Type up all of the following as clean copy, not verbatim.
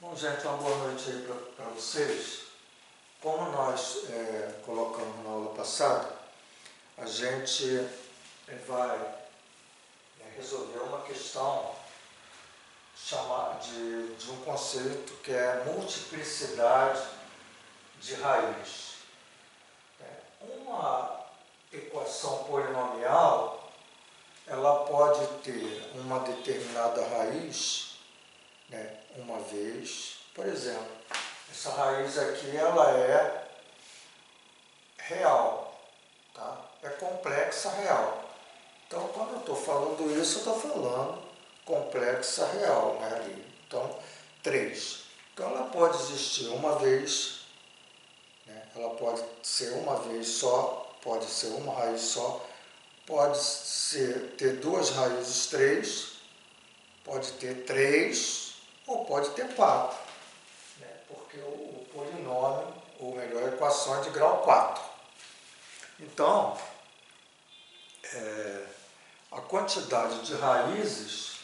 Bom, gente, uma boa noite aí para vocês. Como nós colocamos na aula passada, a gente vai resolver uma questão de um conceito que é multiplicidade de raiz. Uma equação polinomial, ela pode ter uma determinada raiz, uma vez. Por exemplo, essa raiz aqui ela é real, tá? É complexa real. Então, quando eu estou falando isso, eu estou falando complexa real, né, ali. Então, 3. Então, ela pode existir uma vez, ela pode ser uma vez só, pode ser uma raiz só, pode ter duas raízes 3, pode ter 3 ou pode ter 4, porque o polinômio, ou melhor, a equação é de grau 4. Então, a quantidade de raízes,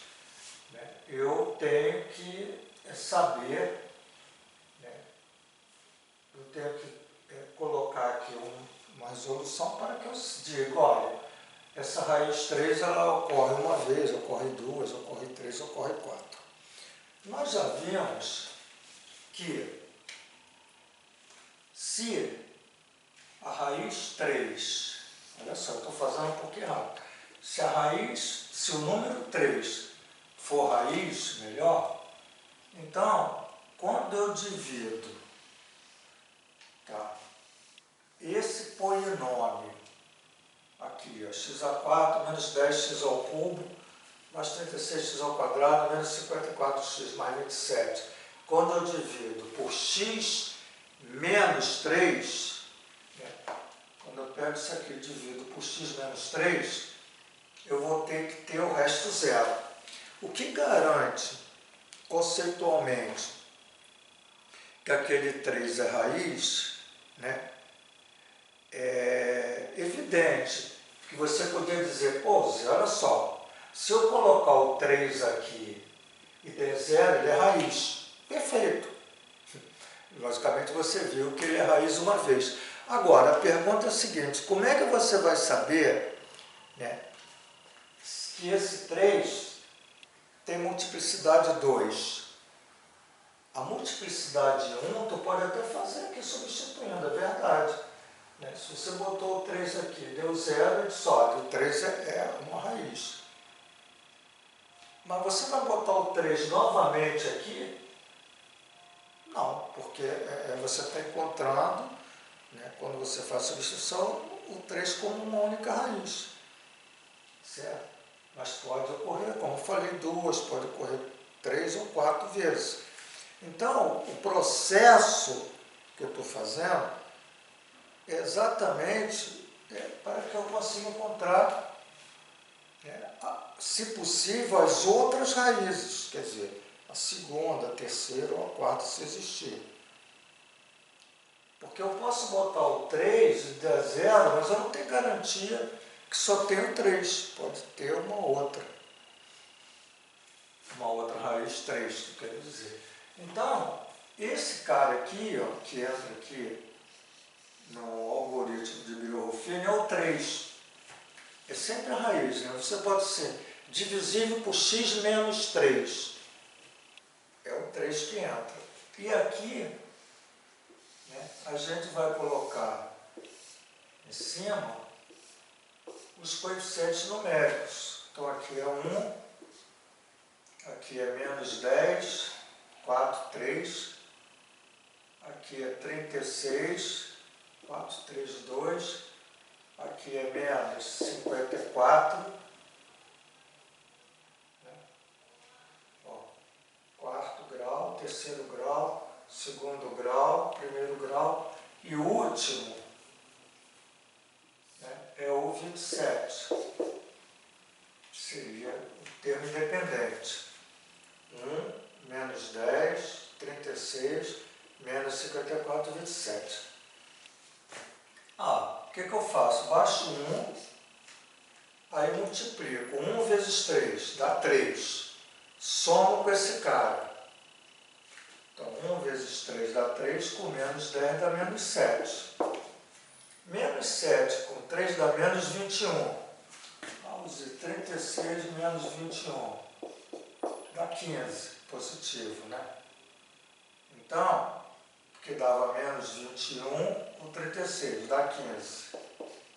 eu tenho que saber, eu tenho que colocar aqui uma resolução para que eu diga, olha, essa raiz 3 ela ocorre uma vez, ocorre duas, ocorre 3, ocorre 4. Nós já vimos que se a raiz 3, olha só, eu estou fazendo um pouco errado, se o número 3 for raiz, melhor, então, quando eu divido, esse polinômio aqui, x² menos 10x ao cubo, mais 36x ao quadrado, menos 54x mais 27. Quando eu divido por x menos 3, quando eu pego isso aqui e divido por x menos 3, eu vou ter que ter o resto zero. O que garante, conceitualmente, que aquele 3 é raiz, é evidente que você poderia dizer, pô, Zé, olha só, se eu colocar o 3 aqui e der zero, ele é raiz. Perfeito. Logicamente você viu que ele é raiz uma vez. Agora, a pergunta é a seguinte, como é que você vai saber que esse 3 tem multiplicidade 2? A multiplicidade 1, tu pode até fazer aqui substituindo, é verdade. Se você botou o 3 aqui, deu zero, ele sobe. O 3 é uma raiz. Mas você vai botar o 3 novamente aqui? Não, porque você está encontrando, quando você faz substituição, o 3 como uma única raiz. Certo? Mas pode ocorrer, como eu falei, duas, pode ocorrer 3 ou 4 vezes. Então, o processo que eu estou fazendo é exatamente para que eu consiga encontrar, se possível, as outras raízes, quer dizer, a segunda, a terceira ou a quarta, se existir. Porque eu posso botar o 3 e dar zero, mas eu não tenho garantia que só tem o 3. Pode ter uma outra raiz 3, quer dizer. Então, esse cara aqui, que entra aqui no algoritmo de Birolfini, é o 3. É sempre a raiz, Você pode ser divisível por x menos 3. É o 3 que entra. E aqui, a gente vai colocar em cima os coeficientes numéricos. Então, aqui é 1, aqui é menos 10, 4, 3, aqui é 36, 4, 3, 2, aqui é menos 54, quarto grau, terceiro grau, segundo grau, primeiro grau, e o último é o 27, seria o termo independente. 1, menos 10, 36, menos 54, 27. O que eu faço? Baixo 1, aí multiplico. 1 vezes 3 dá 3. Somo com esse cara. Então, 1 vezes 3 dá 3, com menos 10 dá menos 7. Menos 7 com 3 dá menos 21. Vamos ver, 36 menos 21. Dá 15, positivo, né? Então, porque dava menos 21 com 36, dá 15.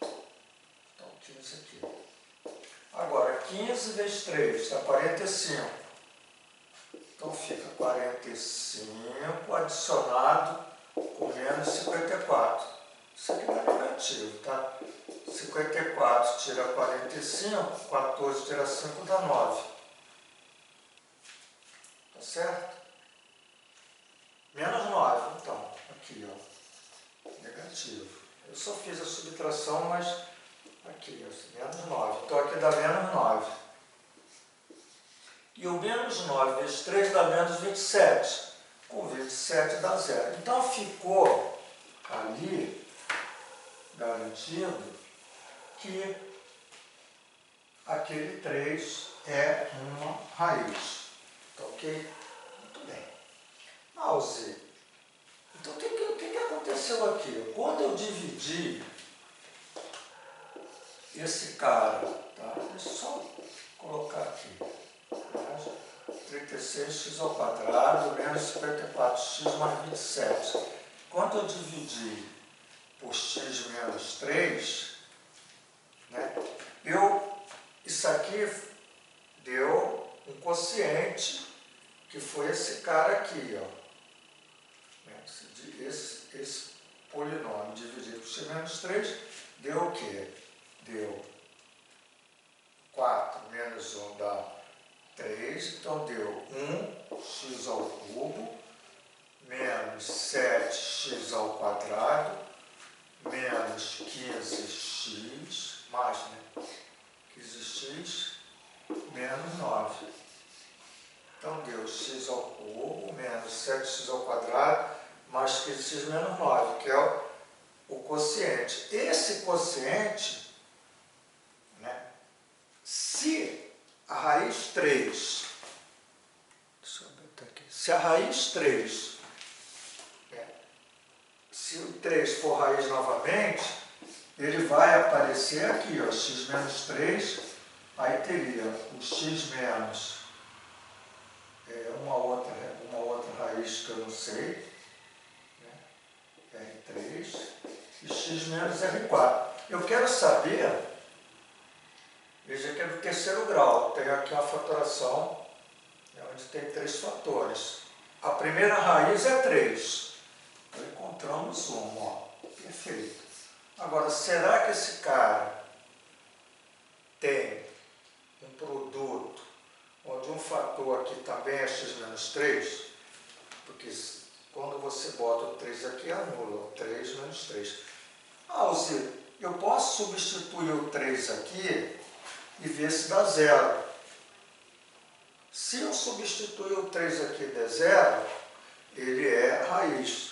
Então, 15 aqui. Agora, 15 vezes 3 dá 45. Então, fica 45 adicionado com menos 54. Isso aqui dá negativo, tá? 54 tira 45, 14 tira 5 dá 9. Tá certo? Menos 9, então. Aqui, ó. Negativo. Eu só fiz a subtração, mas aqui, ó, menos 9. Então, aqui dá menos 9. E o menos 9 vezes 3 dá menos 27. Com 27 dá 0. Então, ficou ali garantido que aquele 3 é uma raiz. Tá ok? Muito bem. Mouse. Então, o que aconteceu aqui? Quando eu dividi esse cara, tá? Deixa eu só colocar aqui. 36x ao quadrado menos 54x mais 27. Quando eu dividi por x menos 3, né, isso aqui deu um quociente, que foi esse cara aqui, ó. Esse polinômio dividido por x menos 3 deu o quê? Deu 4 menos 1 dá 3, então deu 1x ao cubo menos 7x ao quadrado menos 15x, mais, né? 15x menos 9. Então deu x ao cubo menos 7x ao quadrado mais 15x menos 9, que é o quociente. Esse quociente, né, se a raiz 3, deixa eu botar aqui, se a raiz 3, se o 3 for raiz novamente, ele vai aparecer aqui, ó, x menos 3, aí teria o x menos uma outra raiz que eu não sei, né, R3, e x menos R4. Eu quero saber, veja que é do terceiro grau, tem aqui uma fatoração, onde tem 3 fatores. A primeira raiz é 3. Então, encontramos uma, ó, perfeito. Agora, será que esse cara tem um produto onde um fator aqui também é x menos 3? Porque quando você bota o 3 aqui, anula o 3 menos 3. Alzir, eu posso substituir o 3 aqui e ver se dá 0. Se eu substituir o 3 aqui e der 0, ele é raiz.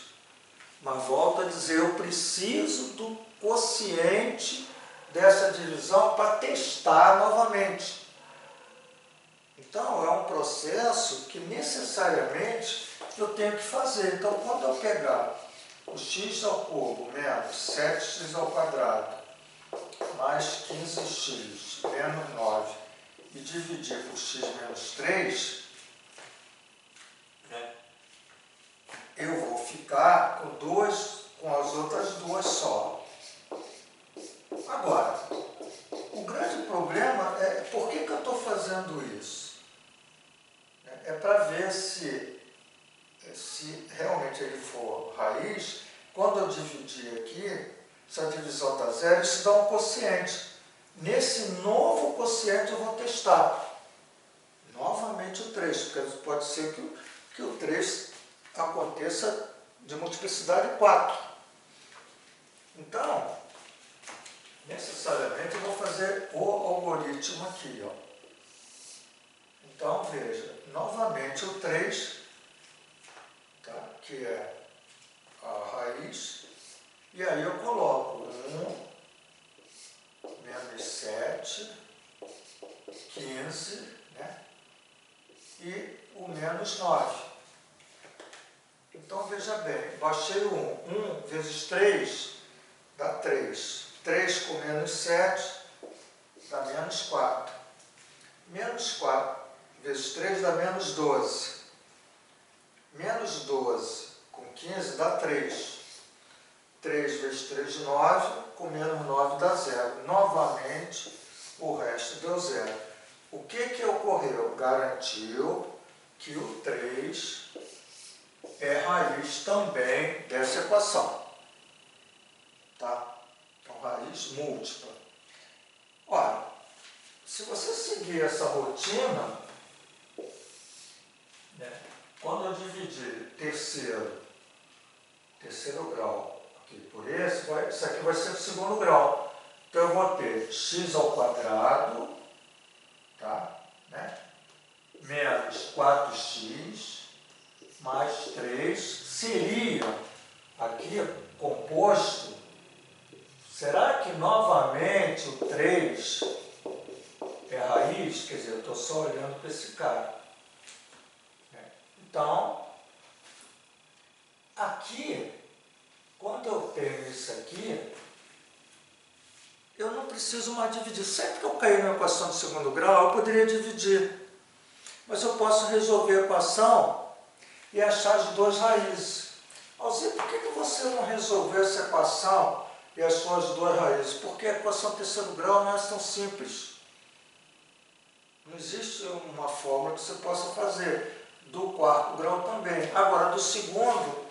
Mas volto a dizer, eu preciso do quociente dessa divisão para testar novamente. Então, é um processo que necessariamente eu tenho que fazer. Então, quando eu pegar o x ao cubo menos 7x ao quadrado mais 15x menos 9 e dividir por x menos 3, né, eu vou ficar com as outras duas só. Agora, o grande problema é por que eu estou fazendo isso? É para ver se realmente ele for raiz. Quando eu dividir aqui, se a divisão dá 0, isso dá um quociente. Nesse novo quociente eu vou testar novamente o 3, porque pode ser que o 3 aconteça de multiplicidade 4. Então, necessariamente eu vou fazer o algoritmo aqui, ó. Então, veja, novamente o 3, tá, que é a raiz, e aí eu coloco 1 menos 7, 15, né, e o menos 9. Então, veja bem, baixei o 1. 1 vezes 3 dá 3. 3 com menos 7 dá menos 4. Menos 4 vezes 3 dá menos 12. Menos 12 com 15 dá 3. 3 vezes 3, 9. Com menos 9 dá 0. Novamente, o resto deu 0. O que ocorreu? Garantiu que o 3 é raiz também dessa equação. Tá? Então, raiz múltipla. Olha, se você seguir essa rotina, né, quando eu dividir terceiro grau aqui por esse, isso aqui vai ser o segundo grau. Então, eu vou ter x ao quadrado, tá? Né? Menos 4x mais 3 seria aqui composto. Será que novamente o 3 é raiz? Quer dizer, eu estou só olhando para esse cara. Então, aqui, quando eu tenho isso aqui, eu não preciso mais dividir. Sempre que eu cair na equação de segundo grau, eu poderia dividir. Mas eu posso resolver a equação e achar as duas raízes. Alzir, por que você não resolveu essa equação e as suas duas raízes? Porque a equação de terceiro grau não é tão simples. Não existe uma fórmula que você possa fazer. Do quarto grau também. Agora, do segundo,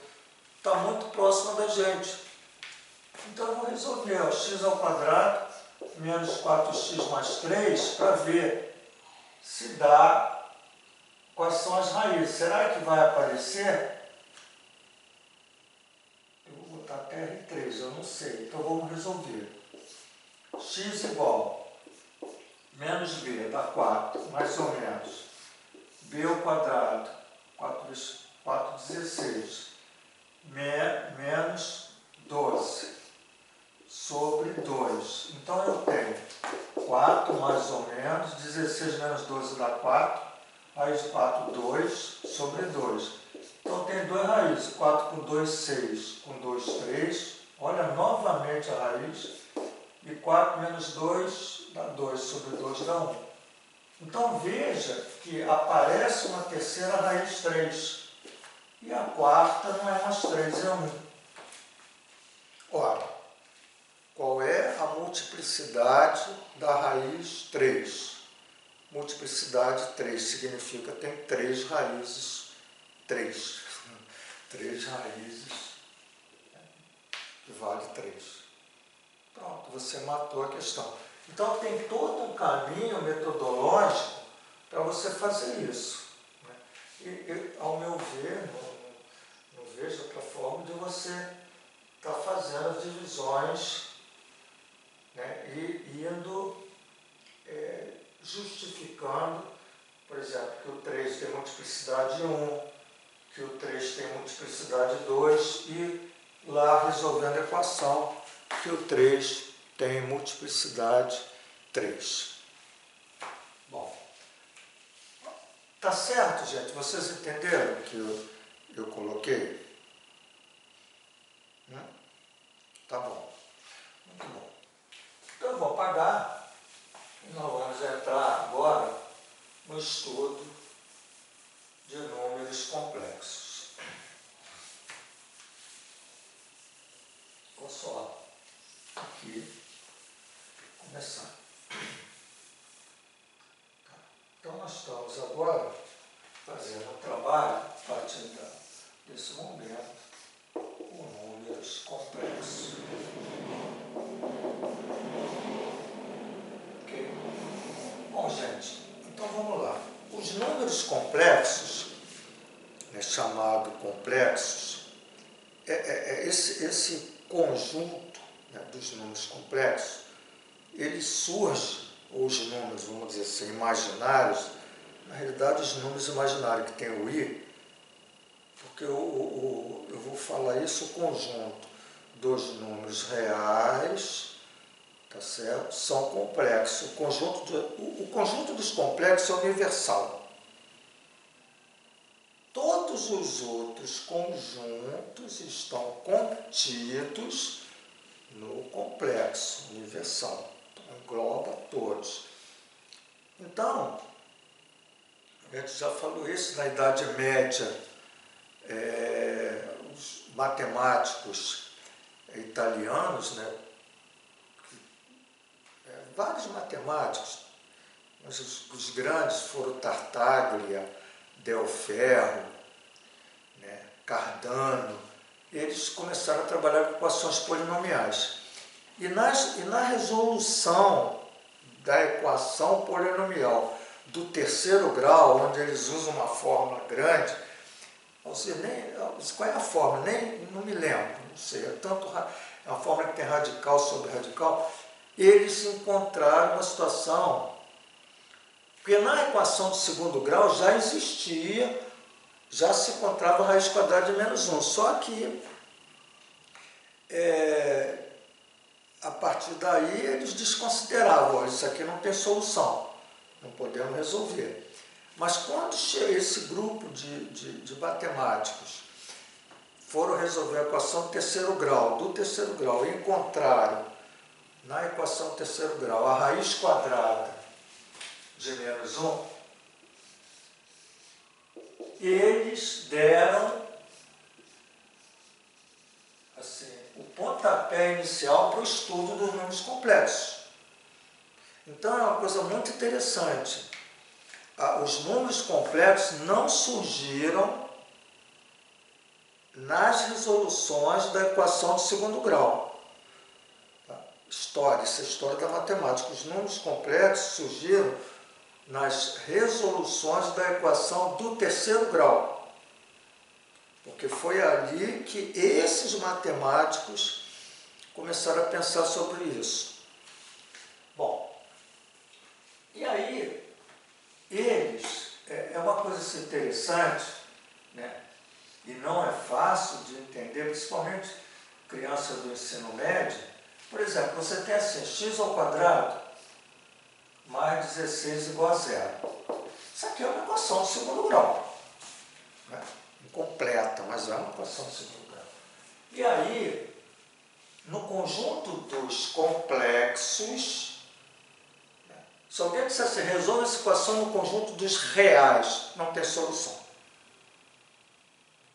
está muito próximo da gente. Então, eu vou resolver ó, x ao quadrado menos 4x mais 3 para ver se dá quais são as raízes. Será que vai aparecer? Eu vou botar até R3, eu não sei. Então, vamos resolver. X igual menos b dá 4, mais ou menos. B ao quadrado, 4 vezes 4, 16. Menos 12 sobre 2. Então, eu tenho 4 mais ou menos, 16 menos 12 dá 4, raiz de 4, 2 sobre 2. Então, tem duas raízes, 4 com 2, 6, com 2, 3. Olha novamente a raiz. E 4 menos 2 dá 2 sobre 2 dá 1. Então, veja que aparece uma terceira raiz 3. E a quarta não é mais 3, é 1. Ora, qual é a multiplicidade da raiz 3? Multiplicidade 3 significa que tem 3 raízes 3. 3 raízes que vale 3. Pronto, você matou a questão. Então, tem todo um caminho metodológico para você fazer isso. Né? E, ao meu ver, não vejo outra forma de você estar fazendo as divisões, né? E indo justificando, por exemplo, que o 3 tem multiplicidade 1, que o 3 tem multiplicidade 2 e lá resolvendo a equação que o 3 tem multiplicidade 3. Bom, tá certo, gente? Vocês entenderam o que eu coloquei? Tá bom. Muito bom. Então eu vou apagar e nós vamos entrar agora no estudo de números complexos. Vou só aqui começar. Então, nós estamos agora fazendo um trabalho, a partir desse momento, com números complexos. Ok? Bom, gente, então vamos lá. Os números complexos, né, chamado complexos, esse conjunto, né, dos números complexos, ele surge, ou os números, vamos dizer assim, imaginários, na realidade os números imaginários que tem o i, porque eu vou falar isso, o conjunto dos números reais, tá certo? São complexos. O conjunto dos complexos é universal. Todo todos os outros conjuntos estão contidos no complexo universal. Então, engloba todos. Então, a gente já falou isso na Idade Média, os matemáticos italianos, né, vários matemáticos, mas os grandes foram Tartaglia, Del Ferro, né, Cardano. Eles começaram a trabalhar com equações polinomiais. E na resolução da equação polinomial do terceiro grau, onde eles usam uma fórmula grande, qual é a fórmula? Não me lembro, não sei, é uma fórmula que tem radical sobre radical. Eles encontraram uma situação, porque na equação de segundo grau já existia, já se encontrava a raiz quadrada de menos 1, só que a partir daí eles desconsideravam, isso aqui não tem solução, não podemos resolver. Mas quando esse grupo de matemáticos foram resolver a equação do terceiro grau, e encontraram na equação do terceiro grau a raiz quadrada de menos 1, eles deram assim, o pontapé inicial para o estudo dos números complexos. Então é uma coisa muito interessante. Os números complexos não surgiram nas resoluções da equação de segundo grau. Isso é história da matemática. Os números complexos surgiram nas resoluções da equação do terceiro grau. Porque foi ali que esses matemáticos começaram a pensar sobre isso. Bom, e aí eles, é uma coisa assim, interessante, né? E não é fácil de entender, principalmente crianças do ensino médio. Por exemplo, você tem assim, x ao quadrado mais 16 igual a zero. Isso aqui é uma equação de segundo grau, né? Incompleta, mas é uma equação de segundo grau. E aí, no conjunto dos complexos, se alguém disser assim, resolve essa equação no conjunto dos reais, não tem solução.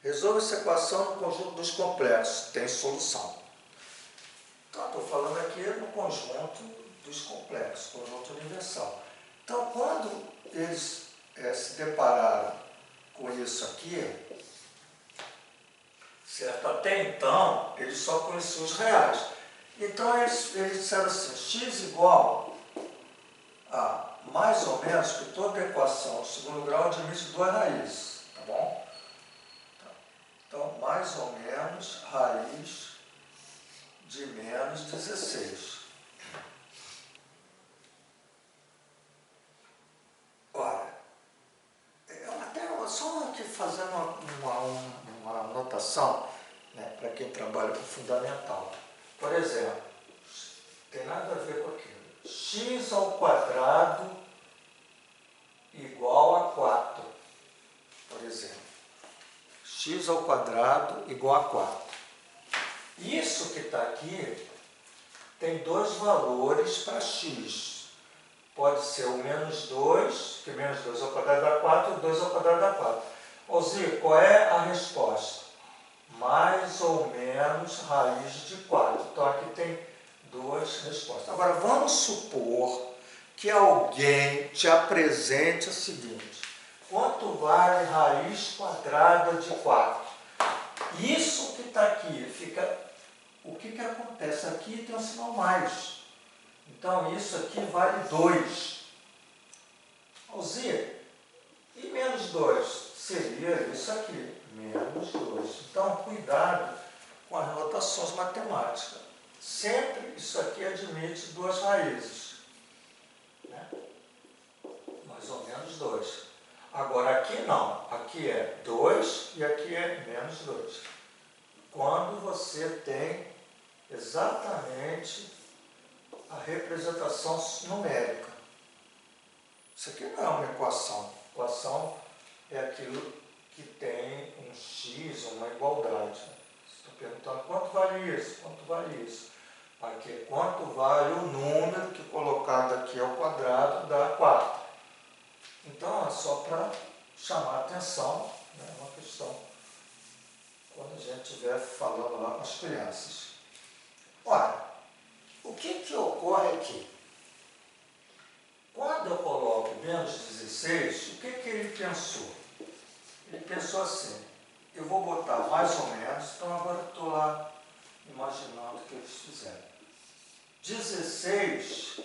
Resolve essa equação no conjunto dos complexos, tem solução. Então, estou falando aqui no conjunto dos complexos, conjunto universal. Então, quando eles se depararam com isso aqui, certo? Até então, eles só conheciam os reais. Então, eles disseram assim, x igual a mais ou menos, que toda equação de segundo grau admite duas raízes, tá bom? Então, mais ou menos raiz de menos 16. Olha, só aqui fazendo uma anotação, né, para quem trabalha com fundamental. Por exemplo, tem nada a ver com aquilo. X ao quadrado igual a 4, por exemplo. X ao quadrado igual a 4. Isso que está aqui tem dois valores para x. Pode ser o menos 2, que menos 2 ao quadrado dá 4, e 2 ao quadrado dá 4. Ozzy, qual é a resposta? Mais ou menos raiz de 4. Então aqui tem duas respostas. Agora vamos supor que alguém te apresente o seguinte: quanto vale raiz quadrada de 4? Isso que está aqui, o que acontece? Aqui tem um sinal mais. Então isso aqui vale 2. Alzir, e menos 2? Seria isso aqui, menos 2. Então cuidado com as notações matemáticas. Sempre isso aqui admite duas raízes, né? Mais ou menos 2. Agora aqui não, aqui é 2 e aqui é menos 2. Quando você tem exatamente a representação numérica. Isso aqui não é uma equação. Equação é aquilo que tem vale isso? Quanto vale isso? Aqui é quanto vale o número que colocado aqui ao quadrado dá 4. Então, é só para chamar a atenção, né, uma questão, quando a gente estiver falando lá com as crianças. Olha, o que ocorre aqui? Quando eu coloco menos 16, o que ele pensou? Ele pensou assim, eu vou botar mais ou menos, então agora eu estou lá imaginando o que eles fizeram. 16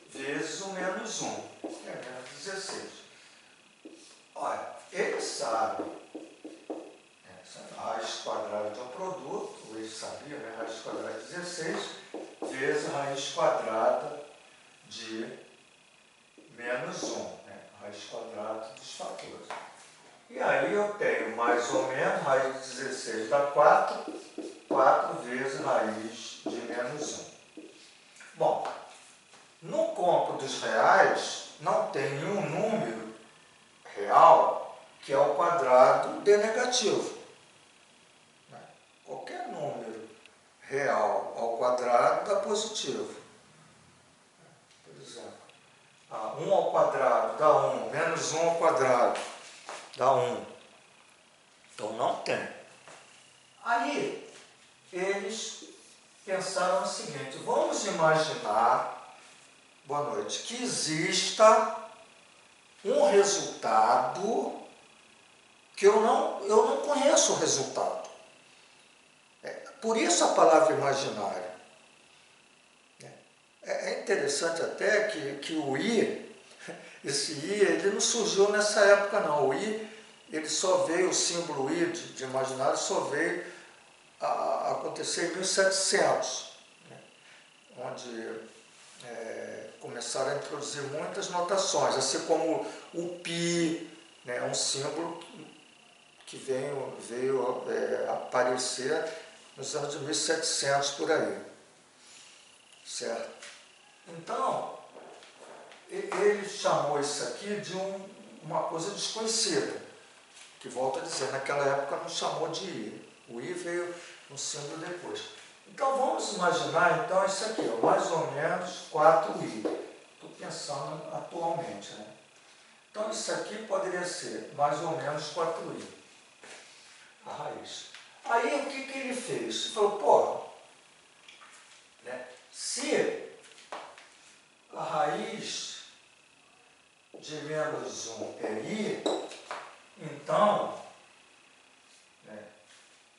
vezes o menos 1, que é menos 16. Olha, ele sabe, a raiz quadrada de um produto, ele sabia, né? Raiz quadrada de 16 vezes a raiz quadrada de menos 1, né? Raiz quadrada dos fatores. E aí eu tenho mais ou menos, raiz de 16 dá 4, 4 vezes raiz de menos 1. Bom, no campo dos reais, não tem nenhum número real que é o quadrado de negativo. Qualquer número real ao quadrado dá positivo. Por exemplo, 1 ao quadrado dá 1, menos 1 ao quadrado dá 1. Então não tem. Aí, eles pensaram o seguinte, vamos imaginar, boa noite, que exista um resultado que eu não conheço o resultado. Por isso a palavra imaginária. É interessante até que o I, esse I, ele não surgiu nessa época não. O I, ele só veio, o símbolo I de imaginário só veio a acontecer em 1700, né? Onde começaram a introduzir muitas notações, assim como o Pi, né, é um símbolo que veio aparecer nos anos de 1700 por aí, certo? Então, ele chamou isso aqui de uma coisa desconhecida, que volta a dizer, naquela época não chamou de I, o I veio no símbolo depois. Então vamos imaginar então isso aqui, ó, mais ou menos 4i, estou pensando atualmente, né? Então isso aqui poderia ser mais ou menos 4i, a raiz. Aí o que ele fez? Ele falou, pô, né, se a raiz de menos 1 é i, então, né,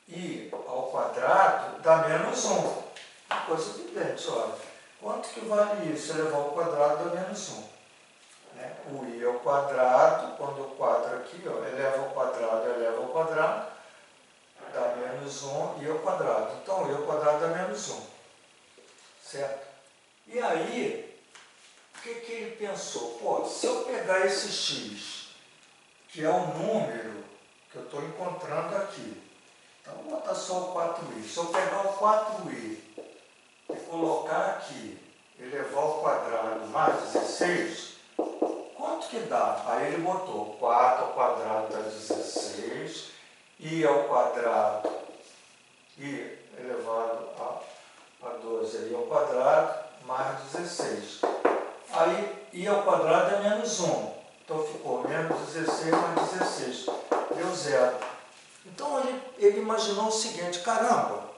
i ao quadrado dá menos 1. Uma coisa evidente, olha. Quanto que vale isso? Elevar ao quadrado dá menos 1. Né? O i ao quadrado, quando eu quadro aqui, ó, eleva ao quadrado, dá menos 1, i ao quadrado. Então, i ao quadrado dá menos 1. Certo? E aí, o que ele pensou? Pô, se eu pegar esse x, que é o número que eu estou encontrando aqui, então vou botar só o 4i. Se eu pegar o 4i e colocar aqui, elevar ao quadrado mais 16, quanto que dá? Aí ele botou 4 ao quadrado dá 16, i ao quadrado, i elevado a 12 i ao quadrado, mais 16. Aí i ao quadrado é menos 1. Então ficou menos 16 mais 16. Deu 0. Então ele imaginou o seguinte, caramba,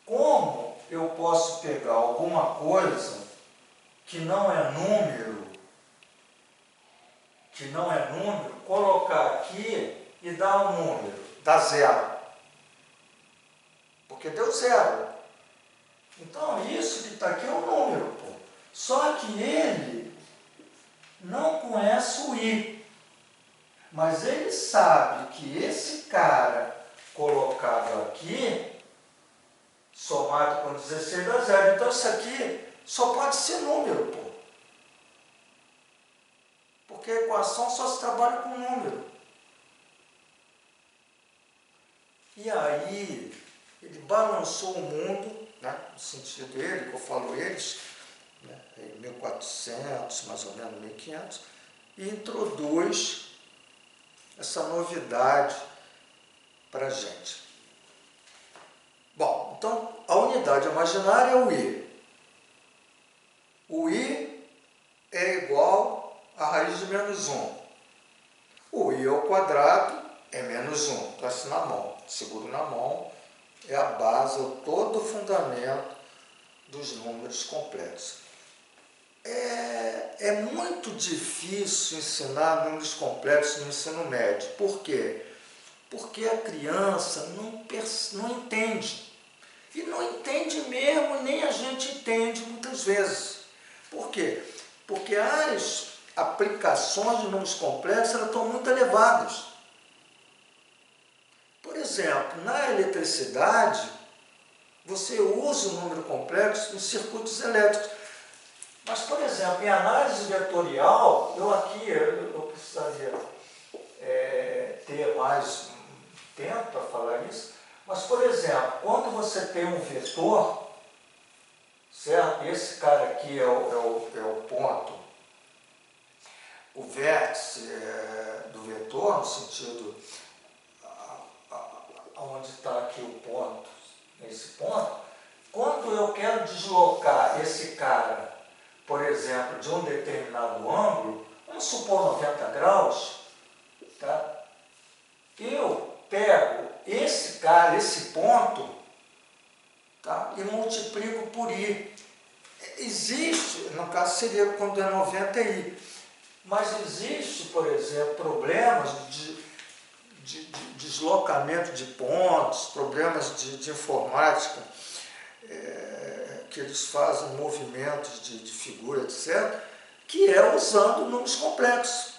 como eu posso pegar alguma coisa que não é número, colocar aqui e dar um número, dá 0. Porque deu 0. Então isso que está aqui é um número, pô. Só que ele não conhece o i. Mas ele sabe que esse cara colocado aqui, somado com 16 dá 0. Então isso aqui só pode ser número, pô. Porque a equação só se trabalha com número. E aí, ele balançou o mundo, né, no sentido dele, que eu falo eles, né, em 1400, mais ou menos 1500, e introduz essa novidade para a gente. Bom, então a unidade imaginária é o i. O i é igual a raiz de menos 1. O i ao quadrado é menos 1. Então, assim na mão. Seguro na mão. É a base, é todo o fundamento dos números complexos. É muito difícil ensinar números complexos no ensino médio. Por quê? Porque a criança não entende. E não entende mesmo, nem a gente entende muitas vezes. Por quê? Porque as aplicações de números complexos elas estão muito elevadas. Por exemplo, na eletricidade, você usa o número complexo em circuitos elétricos. Mas, por exemplo, em análise vetorial, eu precisaria ter mais tempo para falar isso, mas, por exemplo, quando você tem um vetor, certo? Esse cara aqui é o ponto, o vértice do vetor, no sentido onde está aqui o ponto, esse ponto. Quando eu quero deslocar esse cara, por exemplo, de um determinado ângulo, vamos supor 90 graus, tá? Eu pego esse cara, esse ponto, tá? E multiplico por i. Existe, no caso seria quando é 90 i, mas existe, por exemplo, problemas de deslocamento de pontos, problemas de informática, que eles fazem movimentos de figura, etc., que é usando números complexos,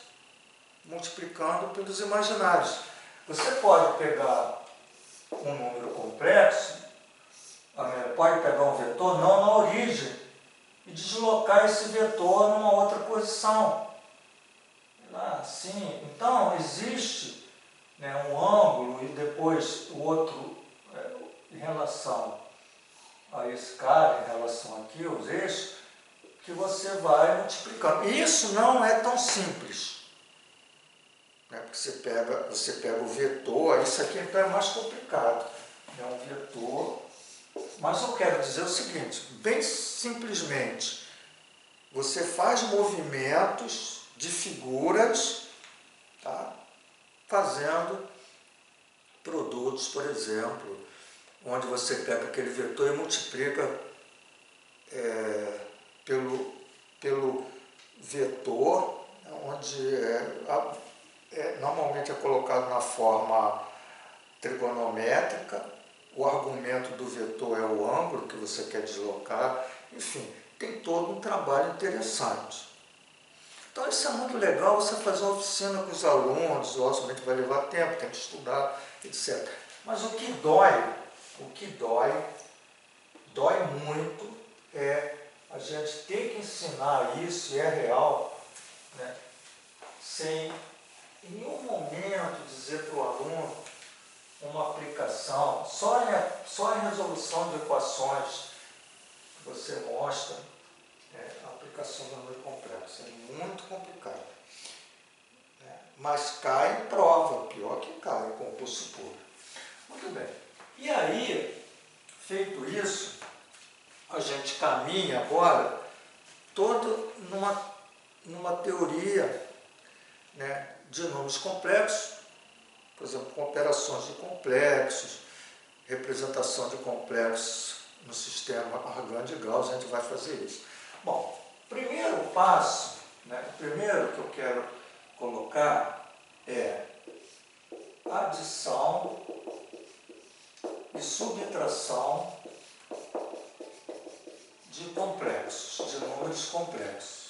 multiplicando pelos imaginários. Você pode pegar um número complexo, pode pegar um vetor não na origem, e deslocar esse vetor numa outra posição. Assim, então, existe um ângulo e depois o outro em relação a esse cara, em relação aqui, aos eixos, que você vai multiplicando. Isso não é tão simples. Porque você pega o vetor, isso aqui então é mais complicado. É um vetor, mas eu quero dizer o seguinte, bem simplesmente, você faz movimentos de figuras, tá? Fazendo produtos, por exemplo, onde você pega aquele vetor e multiplica pelo vetor, onde normalmente é colocado na forma trigonométrica, o argumento do vetor é o ângulo que você quer deslocar, enfim, tem todo um trabalho interessante. Então isso é muito legal, você fazer uma oficina com os alunos, obviamente vai levar tempo, tem que estudar, etc. Mas o que dói muito é a gente ter que ensinar isso, e é real, né, sem em nenhum momento dizer para o aluno uma aplicação, só em resolução de equações que você mostra a aplicação do número complexo. É muito complicado. Mas cai em prova, pior que cai, concurso público. Muito bem. E aí, feito isso, a gente caminha agora todo numa teoria, de números complexos, por exemplo, com operações de complexos, representação de complexos no sistema Argand de Gauss, a gente vai fazer isso. Bom, primeiro passo, o primeiro que eu quero colocar é adição e subtração de complexos, de números complexos.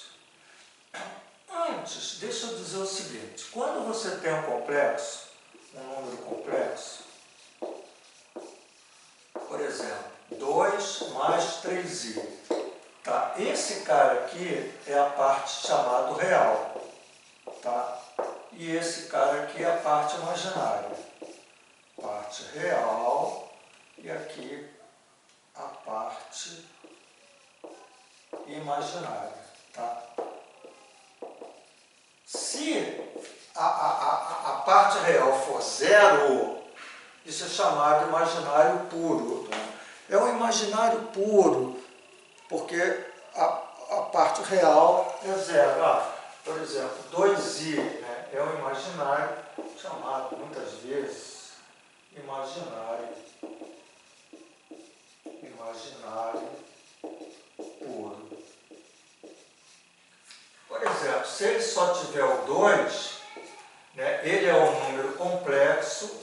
Antes, deixa eu dizer o seguinte, quando você tem um complexo, um número complexo, por exemplo, 2 mais 3i, tá? Esse cara aqui é a parte chamada real, tá? E esse cara aqui é a parte imaginária, parte real, e aqui a parte imaginária, tá? Se a parte real for zero, Isso é chamado imaginário puro. É um imaginário puro, porque a parte real é zero. Por exemplo, 2i, né, é um imaginário chamado, muitas vezes, imaginário puro. Por exemplo, se ele só tiver o 2, né, ele é um número complexo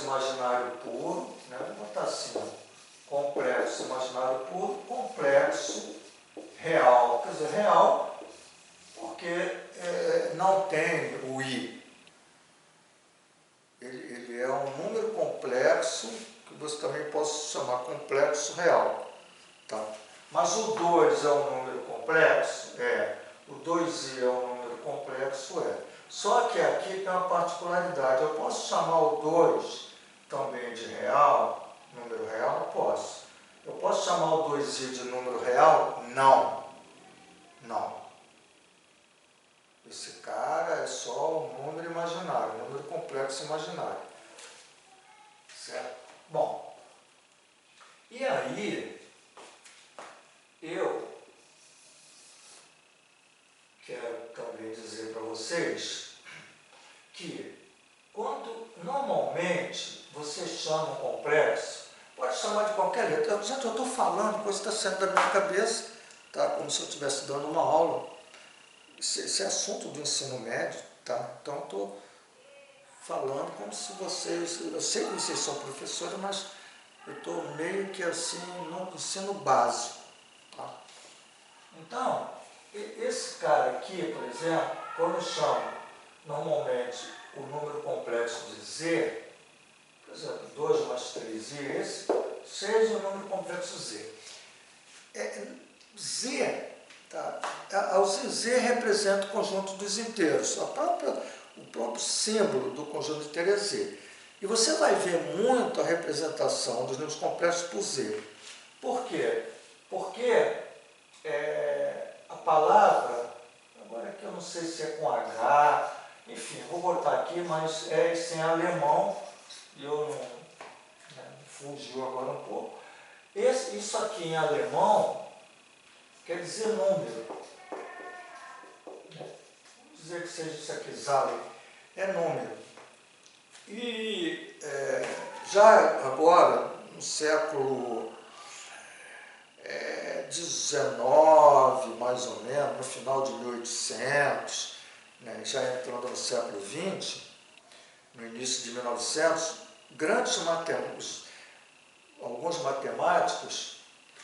imaginário puro, né, vou botar assim, complexo imaginário puro, complexo real. Quer dizer, real porque não tem o i. Ele é um número complexo, que você também pode chamar complexo real. Tá? Mas o 2 é um número complexo? O 2i é um número complexo? Só que aqui tem uma particularidade. Eu posso chamar o 2 também de real, número real? Posso. Eu posso chamar o 2i de número real? Não. Não. Esse cara é só um número imaginário, um número complexo imaginário. Certo? Bom, e aí eu quero também dizer para vocês que quando normalmente você chama um complexo, pode chamar de qualquer letra. Gente, eu estou falando, coisa está saindo da minha cabeça, tá? Como se eu estivesse dando uma aula. Esse é assunto do ensino médio, tá? Então eu estou falando como se vocês, eu sei que vocês são professores, mas eu estou meio que assim no ensino básico, tá? Então, esse cara aqui, por exemplo, quando eu chamo normalmente o número complexo de z, por exemplo, 2 mais 3i, esse seja o número complexo z. Z, tá? O z representa o conjunto dos inteiros. O próprio símbolo do conjunto inteiro é z. E você vai ver muito a representação dos números complexos por z. Por quê? Porque a palavra, agora aqui eu não sei se é com H, enfim, vou botar aqui, mas é em alemão, e eu não fugiu agora um pouco. Isso aqui em alemão quer dizer número. Vamos dizer que seja isso aqui, Zahlen, é número. E já agora, no século XIX, mais ou menos, no final de 1800, né, já entrando no século XX, no início de 1900, alguns matemáticos,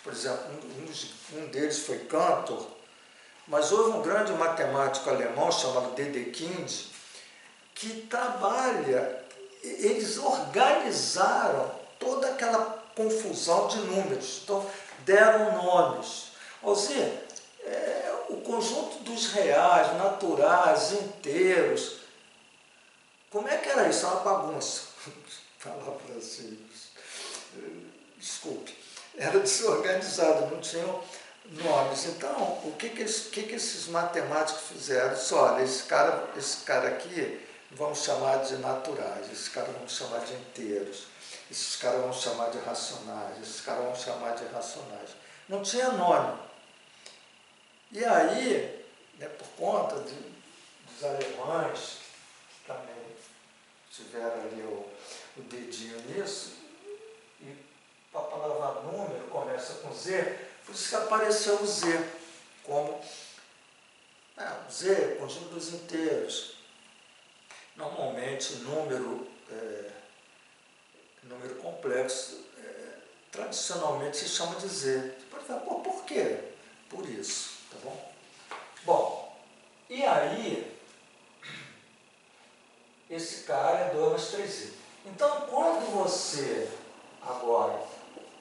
por exemplo, um deles foi Cantor, mas houve um grande matemático alemão chamado Dedekind, que eles organizaram toda aquela confusão de números, então deram nomes. Ou seja, o conjunto dos reais, naturais, inteiros, como é que era isso? Uma bagunça. Palavra assim, desculpe. Era desorganizado, não tinham nomes. Então, o que esses matemáticos fizeram? Disse, olha, esse cara aqui vamos chamar de naturais, esses caras vamos chamar de inteiros, esses caras vamos chamar de racionais, esses caras vamos chamar de irracionais. Não tinha nome. E aí, né, por conta dos alemães, que também tiveram ali o dedinho nisso, e a palavra número começa com Z, por isso que apareceu o Z, como o Z, conjunto dos inteiros. Normalmente, número complexo, tradicionalmente se chama de Z. Você pode falar, por quê? Por isso, tá bom? Bom, e aí, esse cara é 2 mais 3i. Então, quando você agora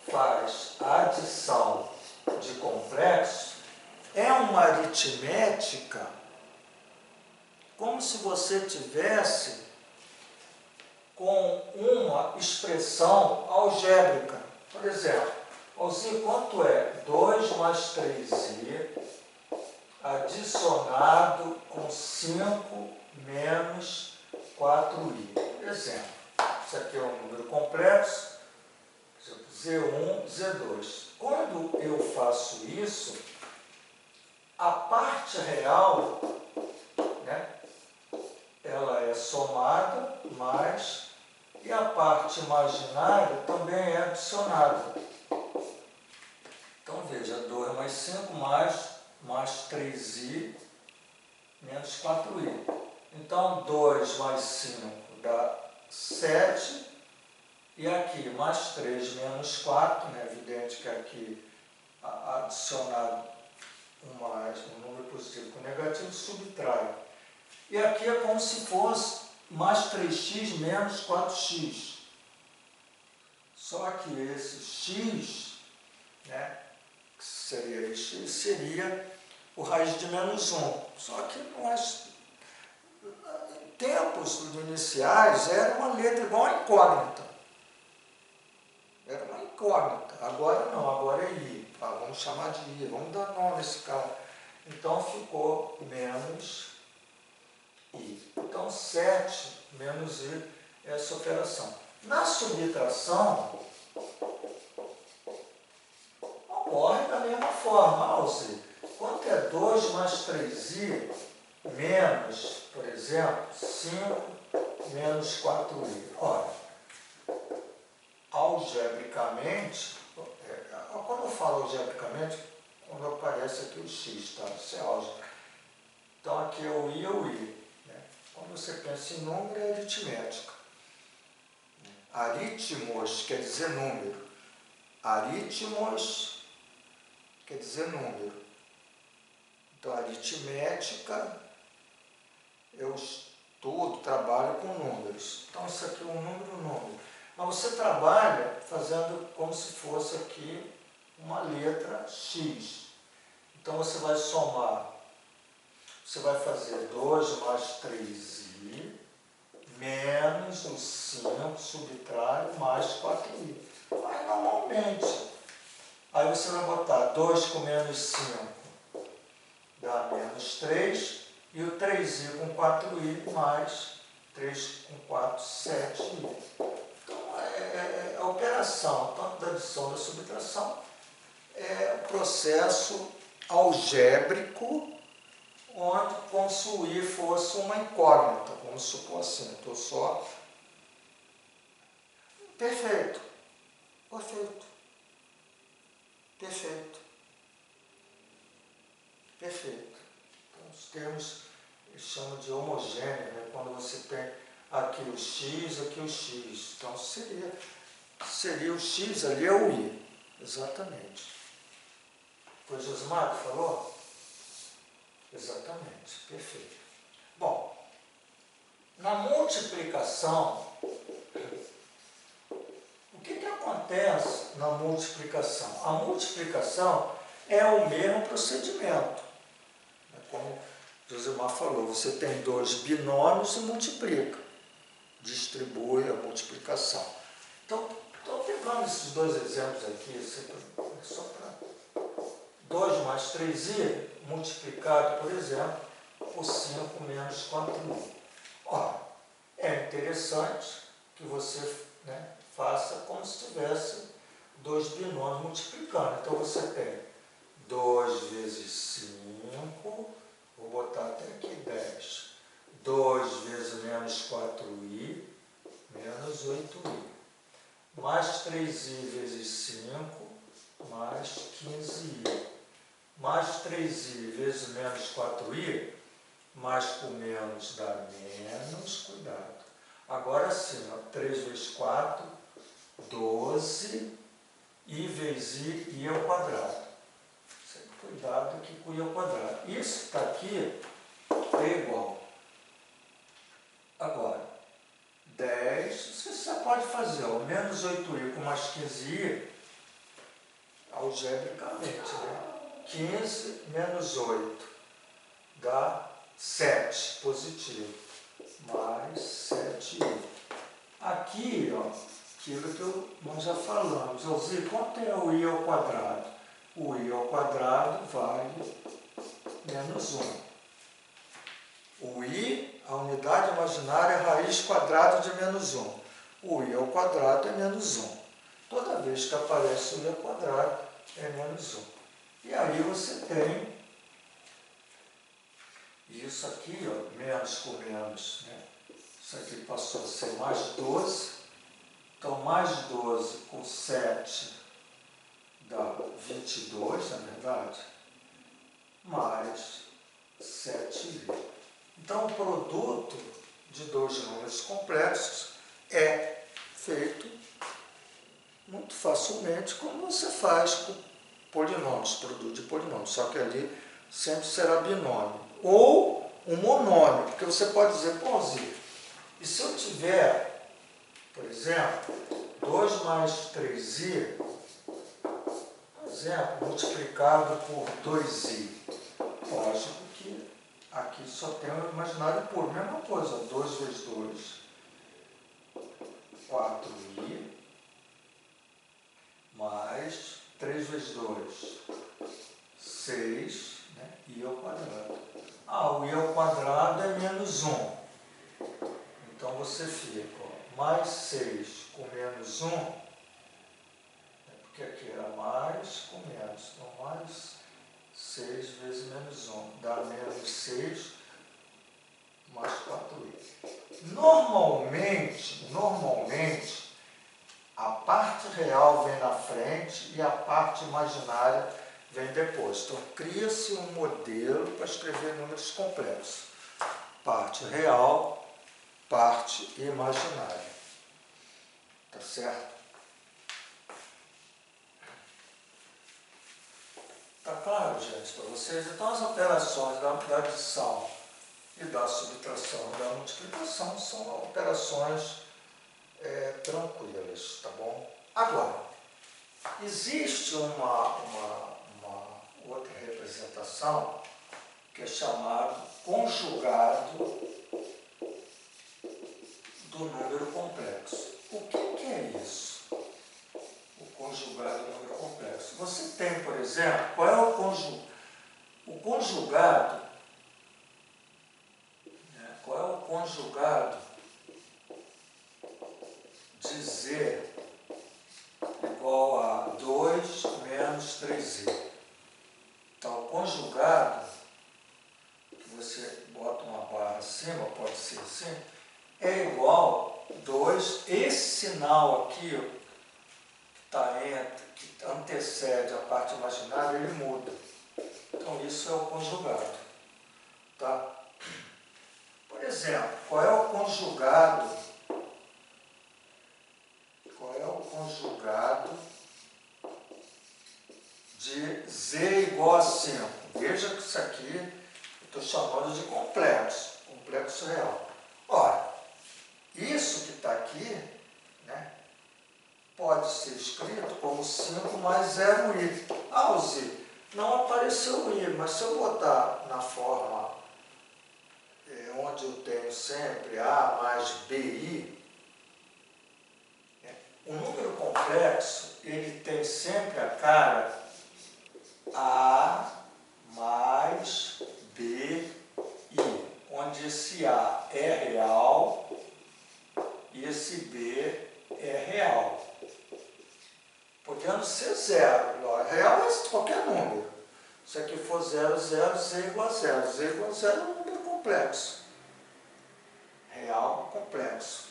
faz a adição de complexos, é uma aritmética como se você tivesse com uma expressão algébrica. Por exemplo, quanto é 2 mais 3i adicionado com 5 menos 4i? Por exemplo, Isso aqui é um número complexo, Z1, Z2. Quando eu faço isso, a parte real, né, ela é somada, mais, e a parte imaginária também é adicionada. Então, veja, 2 mais 5 mais 3i menos 4i. Então, 2 mais 5 dá 7, e aqui mais 3 menos 4, né? Evidente que aqui adicionado um número positivo com negativo, subtrai. E aqui é como se fosse mais 3x menos 4x. Só que esse x, né, que seria x, seria o raiz de menos 1. Só que em tempos iniciais era uma letra igual a incógnita. Era uma incógnita. Agora não, agora é i. Vamos chamar de i, vamos dar nome a esse cara. Então ficou menos i. Então 7 menos i é essa operação. Na subtração, ocorre da mesma forma. Quanto é 2 mais 3i menos, por exemplo, 5 menos 4i? Ora, algebricamente, quando eu falo algebricamente, quando aparece aqui o x, tá? Isso é álgebra. Então aqui é o i, né? Quando você pensa em número, é aritmética. Aritmos quer dizer número. Aritmos quer dizer número. Então, aritmética, eu estudo, trabalho com números. Então, isso aqui é um número. Mas você trabalha fazendo como se fosse aqui uma letra X. Então, você vai somar, você vai fazer 2 mais 3i, menos o 5, subtrai, mais 4i. Mas normalmente, aí você vai botar 2 com menos 5, dá menos 3, e o 3i com 4i, mais 3 com 4, 7i. Então, a operação, tanto da adição da subtração, é um processo algébrico, onde como se o i fosse uma incógnita, vamos supor assim, estou só... Perfeito. Então, os termos eles chamam de homogêneo, né? Quando você tem aqui o x, aqui o x. Então, seria o x, ali é o i. Exatamente. Foi Josimar que falou? Exatamente, perfeito. Bom, na multiplicação, o que acontece na multiplicação? A multiplicação é o mesmo procedimento. Como Josimar falou, você tem 2 binômios e multiplica. Distribui a multiplicação. Então, estou pegando esses 2 exemplos aqui, só para 2 mais 3i multiplicado, por exemplo, por 5 menos 4i. Ora, é interessante que você, né, faça como se tivesse 2 binômios multiplicando. Então, você tem 2 vezes 5, vou botar até aqui 10. 2 vezes menos 4i, menos 8i. Mais 3i vezes 5, mais 15i. Mais 3i vezes menos 4i, mais por menos dá menos, cuidado. Agora sim, 3 vezes 4, 12, i vezes i ao quadrado. Cuidado aqui com i ao quadrado. Isso que está aqui é igual. Agora, 10, você pode fazer, ó, menos 8i com mais 15i, algebricamente, né? 15 menos 8 dá 7, positivo, mais 7i. Aqui, ó, aquilo que nós já falamos, quanto é o i ao quadrado? O i ao quadrado vale menos 1. O i, a unidade imaginária, é raiz quadrada de menos 1. o i ao quadrado é menos 1. Toda vez que aparece o i ao quadrado é menos 1. E aí você tem isso aqui, ó, menos com menos, né? Isso aqui passou a ser mais 12. Então, mais 12 com 7 dá 22, na verdade, mais 7i. Então, o produto de dois números complexos é feito muito facilmente como você faz com polinômios, produto de polinômios, só que ali sempre será binômio. Ou um monômio, porque você pode dizer, pô, Zir, e se eu tiver, por exemplo, 2 mais 3i, por exemplo, multiplicado por 2i. Lógico que aqui só tem o imaginário puro. Mesma coisa, 2 vezes 2, 4i, mais 3 vezes 2, 6, né? I ao quadrado. O i ao quadrado é menos 1. Então você fica, ó, mais 6 com menos 1, porque aqui era mais com menos, então mais 6 vezes menos 1, dá menos 6 mais 4i. Normalmente, a parte real vem na frente e a parte imaginária vem depois. Então, cria-se um modelo para escrever números complexos. Parte real, parte imaginária. Tá certo? Tá claro, gente, para vocês? Então, as operações da adição e da subtração e da multiplicação são operações tranquilas, tá bom? Agora, existe uma outra representação que é chamado conjugado do número complexo. O que é isso? O conjugado do número complexo. Você tem, por exemplo, qual é o conjugado? O conjugado, né? Qual é o conjugado de z igual a 2 menos 3i? Então, o conjugado, que você bota uma barra acima, pode ser assim, é igual a 2, esse sinal aqui, ó, que antecede a parte imaginária, ele muda. Então, isso é o conjugado. Tá? Por exemplo, qual é o conjugado? Qual é o conjugado de z igual a 5? Veja que isso aqui eu estou chamando de complexo, complexo real. Ora, isso que está aqui, né, pode ser escrito como 5 mais 0i. O z não apareceu o i, mas se eu botar na forma onde eu tenho sempre a mais bi, o número complexo, ele tem sempre a cara a mais bi, onde esse a é real e esse b é real. Podendo ser zero. Real é qualquer número. Se aqui for 0, 0, z igual a 0. Z igual a 0 é um número complexo. Real complexo.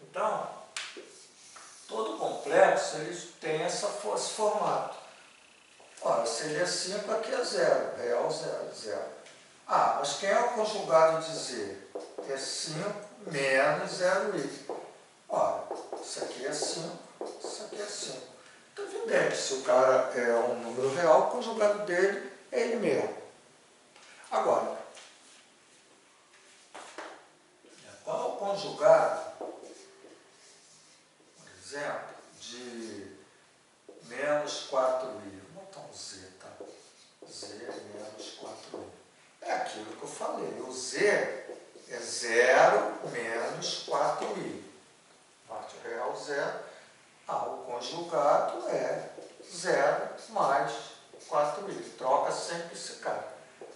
Então, todo complexo ele tem esse formato. Ora, se ele é 5, aqui é 0. Real 0, 0. Mas quem é o conjugado de z? É 5 menos 0i. Ora, isso aqui é 5, isso aqui é 5. Então, evidente, se o cara é um número real, o conjugado dele é ele mesmo. Agora, qual é o conjugado, por exemplo, de menos 4i? Vou botar um z, tá? Z menos 4i. É aquilo que eu falei. O z é 0 menos 4i. Parte real, 0. O conjugado é 0 mais 4i. Troca sempre esse cara.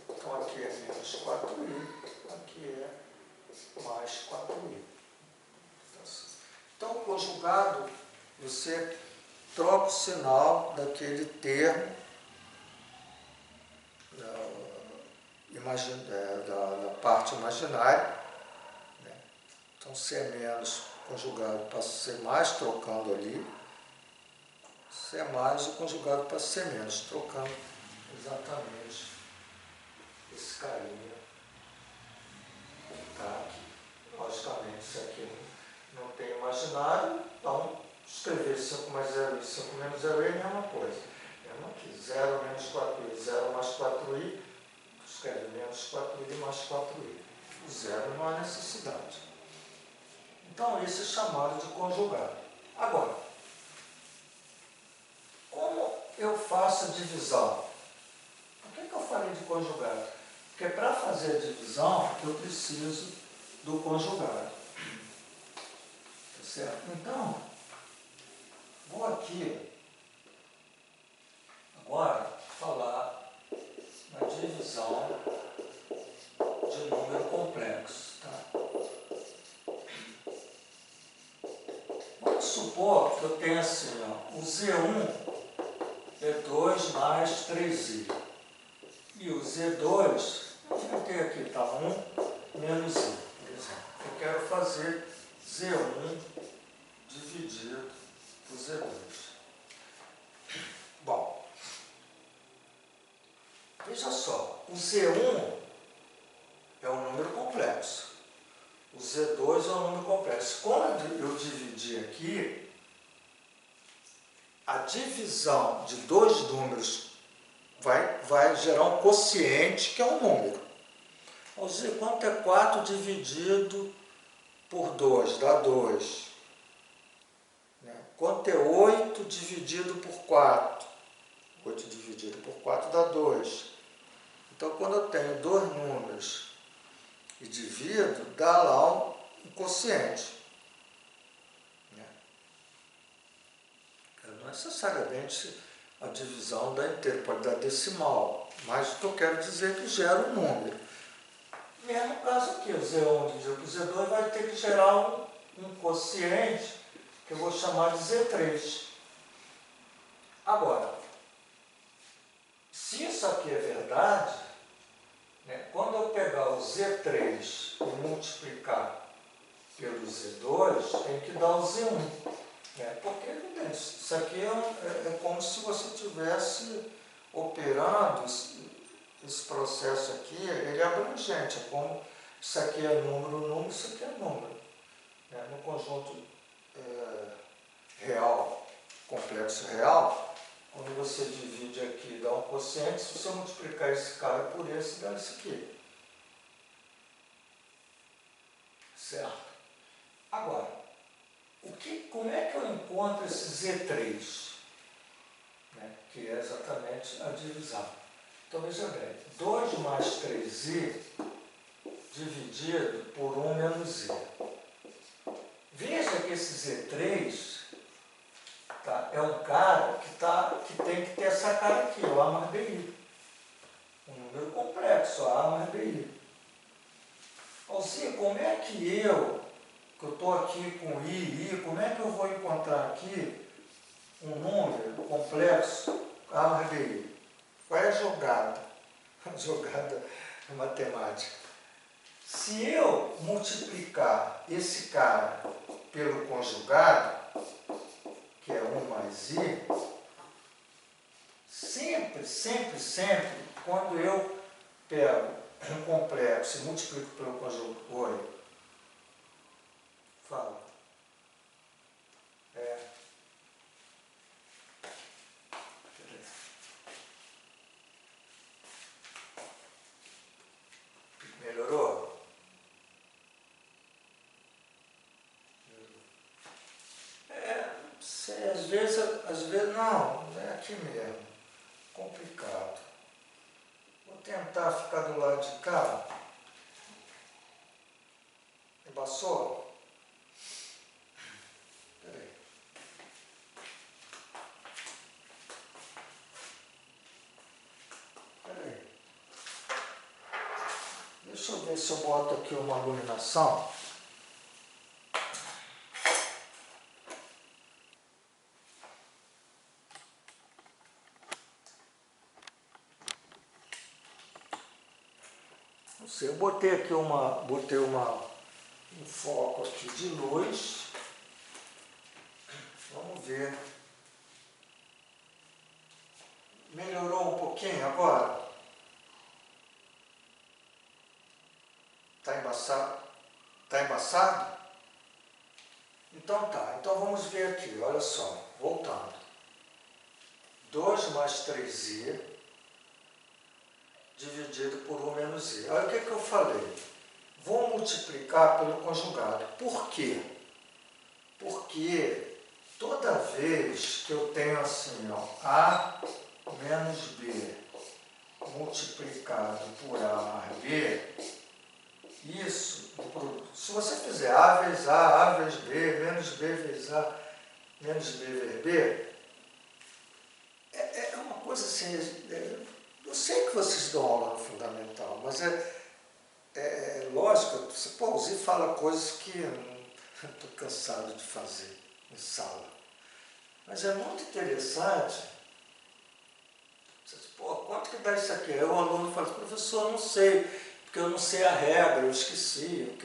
Então, aqui é menos 4i, aqui é mais 4i. Então, conjugado, você troca o sinal daquele termo da parte imaginária, né? Então, se é menos conjugado passa a ser mais, trocando ali. Se é mais, o conjugado passa a ser menos, trocando exatamente esse carinha. Tá? Logicamente, se aqui não tem imaginário, então escrever 5 mais 0i, 5 menos 0i é a mesma coisa. Mesmo aqui, 0 menos 4i, 0 mais 4i, escreve menos 4i mais 4i. O zero não há necessidade. Então, esse é chamado de conjugado. Agora, como eu faço a divisão? Por que eu falei de conjugado? Porque para fazer a divisão, eu preciso do conjugado. Tá certo? Então, vou aqui agora falar na divisão de número complexo. Tá? Vamos supor que eu tenho assim, ó, o Z1 é 2 mais 3i. E o Z2, eu inventei aqui, tá? 1 menos i, por exemplo. Eu quero fazer Z1 dividido por Z2. Bom, veja só, o Z1 é um número complexo. O Z2 é um número complexo. Quando eu dividir aqui, a divisão de dois números vai gerar um quociente, que é um número. Ou seja, quanto é 4 dividido por 2? Dá 2. Quanto é 8 dividido por 4? 8 dividido por 4 dá 2. Então, quando eu tenho dois números e divido, dá lá um quociente. Não necessariamente a divisão dá inteiro, pode dar decimal, mas o que eu quero dizer é que gera um número. Mesmo caso aqui, o Z1 dividido por Z2 vai ter que gerar um quociente que eu vou chamar de Z3. Agora, se isso aqui é verdade, né, quando eu pegar o Z3 e multiplicar pelo Z2, tem que dar o Z1. Porque, evidente, isso aqui é como se você estivesse operando esse processo aqui, ele é abrangente, é como isso aqui é número, isso aqui é número. No conjunto real, complexo real, quando você divide aqui dá um quociente, se você multiplicar esse cara por esse, dá isso aqui. Certo? Agora, como é que eu encontro esse Z3? Que é exatamente a divisão. Então, veja bem, 2 mais 3i dividido por 1 menos i. Veja que esse Z3 tá, é um cara que tem que ter essa cara aqui, o A mais BI. Um número complexo, A mais BI. Ou seja, como é que eu estou aqui com I, como é que eu vou encontrar aqui um número complexo A mais BI? Qual é a jogada? A jogada matemática. Se eu multiplicar esse cara pelo conjugado, que é 1 mais i, sempre, quando eu pego um complexo e multiplico pelo conjugado, oi, fala. Melhorou? Às vezes não é aqui mesmo. Complicado. Vou tentar ficar do lado de cá. Embaçou? Peraí. Deixa eu ver se eu boto aqui uma iluminação. sei, eu botei aqui um foco aqui de luz. Vamos ver. Melhorou um pouquinho agora? Está embaçado? Está embaçado? Então tá. Então vamos ver aqui, olha só, voltando. 2 mais 3i dividido por 1 menos i. Olha o que eu falei. Vou multiplicar pelo conjugado. Por quê? Porque toda vez que eu tenho assim, ó, a menos b multiplicado por a mais b, isso, se você fizer a vezes a vezes b, menos b vezes a, menos b vezes b, é uma coisa assim, eu sei que vocês dão aula no fundamental, mas é lógico, você pode fala coisas que eu estou cansado de fazer em sala. Mas é muito interessante. Você diz, pô, quanto que dá isso aqui? Aí o aluno fala, professor, eu não sei, porque eu não sei a regra, eu esqueci,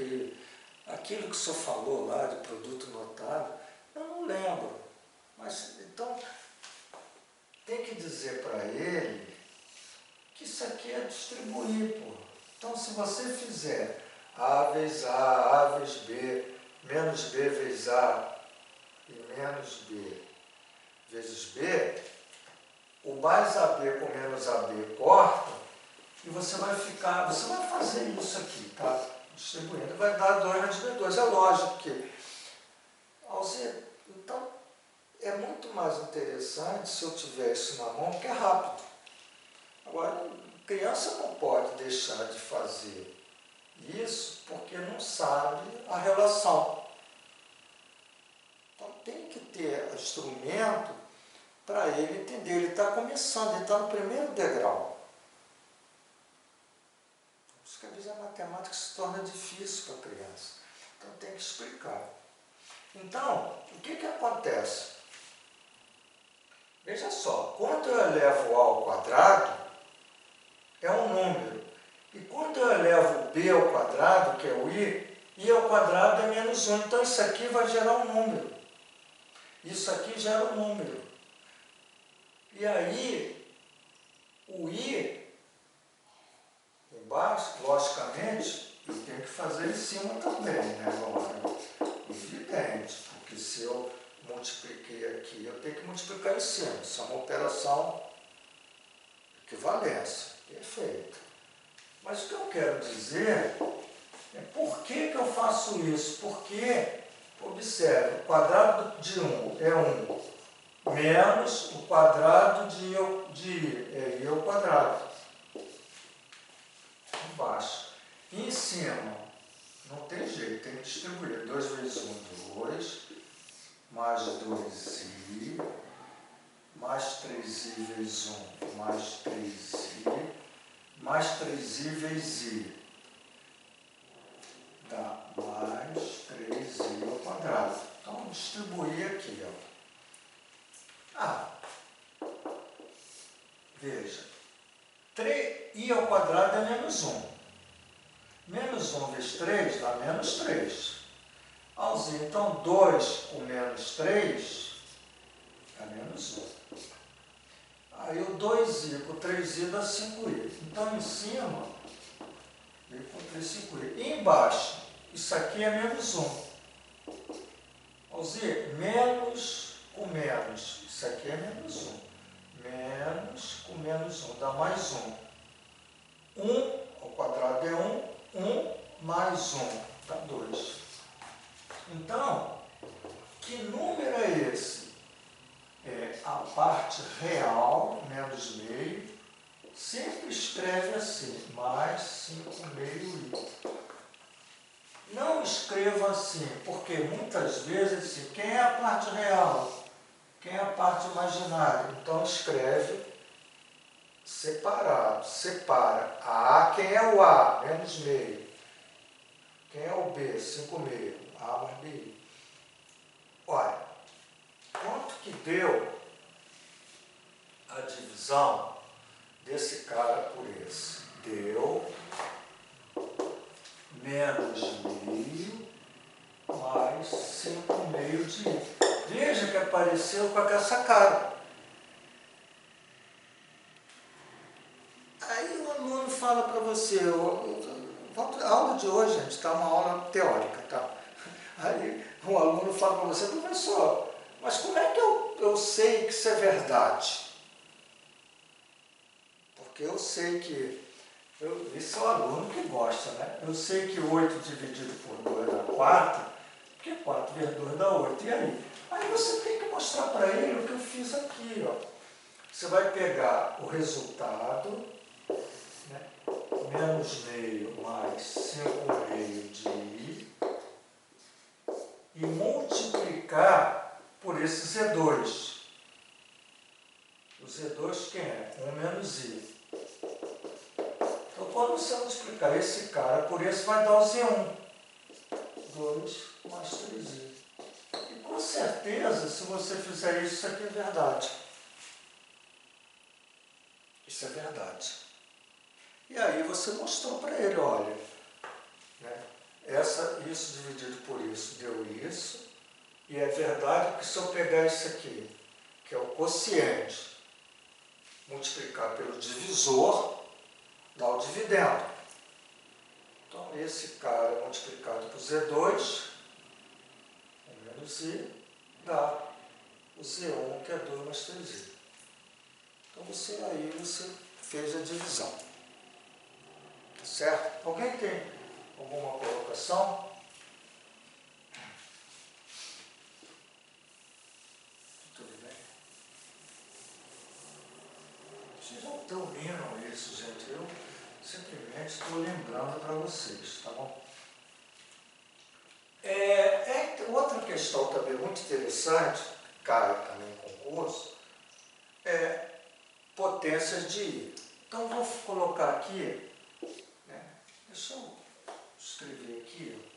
aquilo que o senhor falou lá de produto notável, eu não lembro. Mas, então, tem que dizer para ele que isso aqui é distribuir, pô. Então, se você fizer a vezes a vezes b, menos b vezes a e menos b vezes b, o mais AB com menos AB corta e você vai fazer isso aqui, tá? Distribuindo, vai dar 2 vezes B2. É lógico que, então, é muito mais interessante se eu tiver isso na mão, que é rápido. Agora, criança não pode deixar de fazer isso porque não sabe a relação. Então, tem que ter instrumento para ele entender. Ele está começando, ele está no primeiro degrau. Por isso que às vezes a matemática se torna difícil para a criança. Então tem que explicar. Então, o que acontece? Veja só, quando eu elevo a ao quadrado, é um número. E quando eu elevo b ao quadrado, que é o i ao quadrado é menos 1. Então isso aqui vai gerar um número. Isso aqui gera um número. E aí, o i embaixo, logicamente, eu tenho que fazer em cima também, né? Evidente, porque se eu multipliquei aqui, eu tenho que multiplicar em cima. Isso é uma operação de equivalência. Perfeito. Mas o que eu quero dizer é por que eu faço isso? Porque, observe, o quadrado de 1 é 1 menos o quadrado de i, é i ao quadrado. Embaixo. E em cima, não tem jeito, tem que distribuir. 2 vezes 1, 2, mais 2i, mais 3i vezes 1, mais 3i, mais 3i vezes i. Dá mais 3i ao quadrado. Então, vou distribuir aqui, ó. Veja, 3i ao quadrado é menos 1. Menos 1 vezes 3 dá menos 3. Então, 2 com menos 3 dá menos 1. Aí o 2i com 3i dá 5i. Então, em cima, veio com 3, 5i. E embaixo, isso aqui é menos 1. Menos com menos, isso aqui é menos 1. Menos com menos 1 dá mais 1. 1 ao quadrado é 1. 1 mais 1 dá 2. Então, que número é esse? É a parte real, menos meio, sempre escreve assim, mais 5 meio i. Não escreva assim, porque muitas vezes, assim, quem é a parte real? Quem é a parte imaginária? Então, escreve separado. Separa. A, quem é o A? Menos meio. Quem é o B? 5 meio. A mais B. Olha, quanto que deu a divisão desse cara por esse? Deu menos meio mais 5 meio de I. Veja que apareceu com essa cara. Aí o aluno fala para você, a aula de hoje, gente, está uma aula teórica, tá? Aí o aluno fala para você, professor, mas como é que eu sei que isso é verdade? Porque eu sei que, esse é o aluno que gosta, né? Eu sei que 8 dividido por 2 dá 4, porque 4 vezes 2 dá 8. E aí? Aí você tem que mostrar para ele o que eu fiz aqui, ó. Você vai pegar o resultado, né? Menos meio mais 5 meio de I, e multiplicar por esse Z2. O Z2 quem é? 1 menos I. Então, quando você multiplicar esse cara por esse, vai dar o Z1. 2 mais 3i. E com certeza, se você fizer isso, isso aqui é verdade. Isso é verdade. E aí você mostrou para ele, olha, né, isso dividido por isso deu isso, e é verdade que se eu pegar isso aqui, que é o quociente, multiplicar pelo divisor, dá o dividendo. Então, esse cara multiplicado por Z2, menos I, dá o Z1, que é 2 mais 3I. Então, você fez a divisão. Tá certo? Alguém tem alguma colocação? Tudo bem? Vocês não estão vendo isso, gente. Eu simplesmente estou lembrando para vocês, tá bom? Outra questão também muito interessante, que cai também em concurso, é potências de I. Então, vou colocar aqui, né, deixa eu escrever aqui,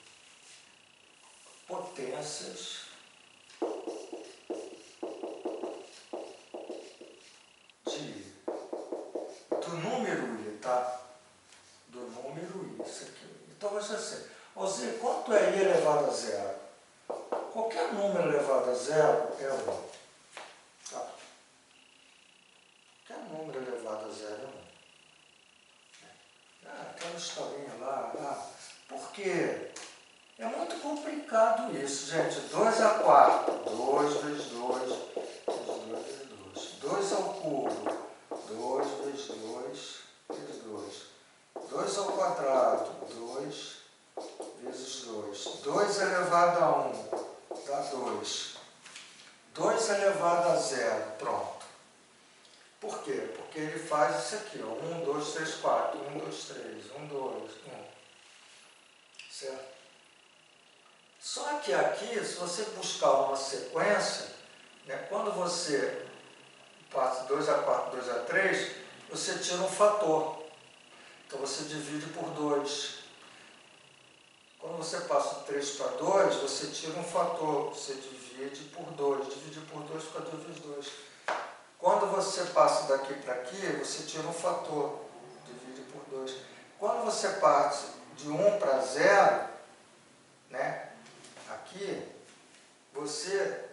potências de I. Do número I, tá? Do número I, isso aqui. Então, vai ser assim. Zé, quanto é I elevado a zero? Qualquer número elevado a zero é 1. Tá? Qualquer número elevado a zero é 1. Aquela historinha lá. Por quê? É muito complicado isso, gente. 2 a 4, 2 vezes 2, vezes 2 vezes 2. 2 ao cubo, 2 vezes 2, vezes 2. 2 ao quadrado, 2 vezes 2. 2 elevado a 1 dá 2. 2 elevado a zero, pronto. Por quê? Porque ele faz isso aqui, ó. 1, 2, 3, 4. 1, 2, 3. 1, 2, 1. Certo? Só que aqui, se você buscar uma sequência, né, quando você passa 2 a 4, 2 a 3, você tira um fator. Então você divide por 2. Quando você passa 3 para 2, você tira um fator. Você divide por 2. Dividir por 2 fica 2 vezes 2. Quando você passa daqui para aqui, você tira um fator. Divide por 2. Quando você parte de 1 para 0, né, aqui, você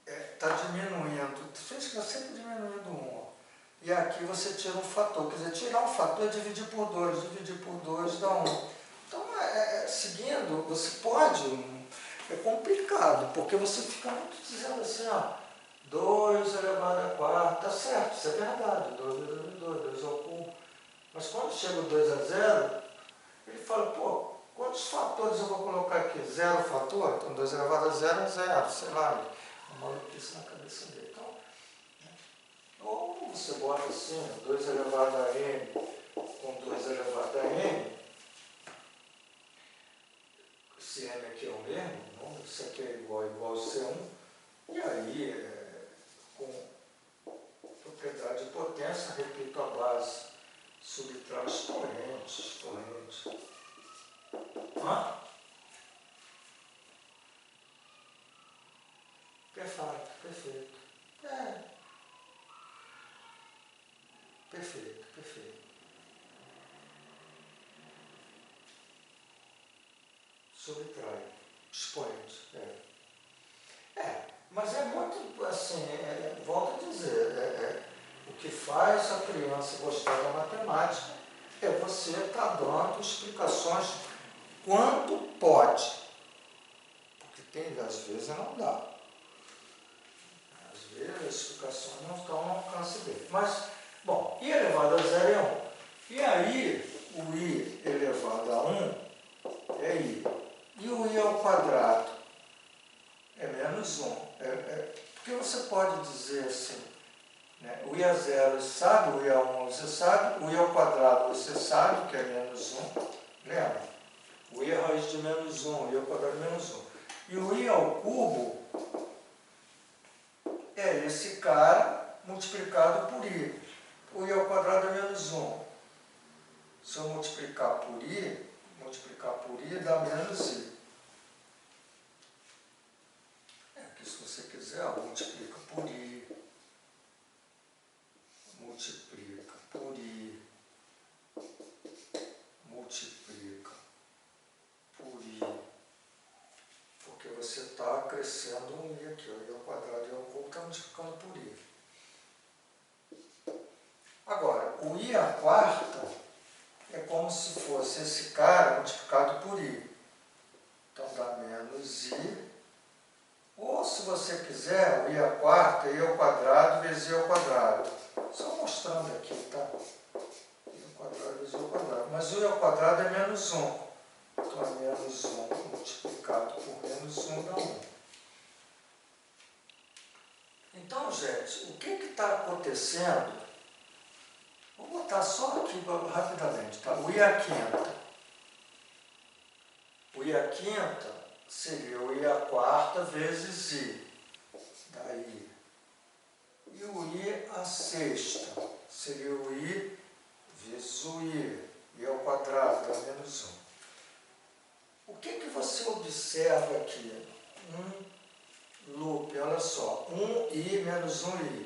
está diminuindo. Você está sempre diminuindo 1. E aqui você tira um fator. Quer dizer, tirar um fator é dividir por 2. Dividir por 2 dá 1. Então, seguindo, você pode... É complicado, porque você fica muito dizendo assim, ó, 2 elevado a 4, tá certo, isso é verdade, 2 vezes 2, 2 ao cubo. Mas quando chega o 2 a 0, ele fala, pô, quantos fatores eu vou colocar aqui? 0 fator? Então 2 elevado a 0 é 0, sei lá, uma maluquice na cabeça dele. Então, ou você bota assim, 2 elevado a n com 2 elevado a n, esse n aqui é o mesmo, não? Isso aqui é igual a C1, e aí, com propriedade de potência, repito a base, subtrai expoente. Hã? Perfeito, perfeito. Perfeito. subtrai, expoente. Mas é muito, assim, volto a dizer, o que faz a criança gostar da matemática é você estar dando explicações quando pode. Porque tem, às vezes não dá. Às vezes as explicações não estão no alcance dele. Mas, bom, i elevado a 0 é 1. E aí, o i elevado a 1 é i. E o i ao quadrado é menos 1. Porque você pode dizer assim, né? O i a 0 você sabe, o i a 1 você sabe, o i ao quadrado você sabe que é menos 1. Lembra? O i é a raiz de menos 1, o i ao quadrado é menos 1. E o i ao cubo é esse cara multiplicado por i. O i ao quadrado é menos 1. Se eu multiplicar por i dá menos i. Aqui, se você quiser, multiplica por i. Multiplica por i. Multiplica por i. Porque você está acrescendo um i aqui, ó, i ao quadrado e ao cubo está multiplicando por i. Agora, o i à quarta é como se fosse esse cara multiplicado por i. Então dá menos i. Ou, se você quiser, o i à quarta é i ao quadrado vezes i ao quadrado. Só mostrando aqui, tá? I ao quadrado vezes i ao quadrado. Mas o i ao quadrado é menos 1. Então é menos 1 multiplicado por menos 1 dá 1. Então, gente, o que está acontecendo? Vou botar só aqui rapidamente, tá? O i à quinta. O i à quinta seria o i à quarta vezes i. Daí. E o i à sexta seria o i vezes o i. I ao quadrado dá menos 1. O que você observa aqui? Um loop, olha só. 1i menos 1i.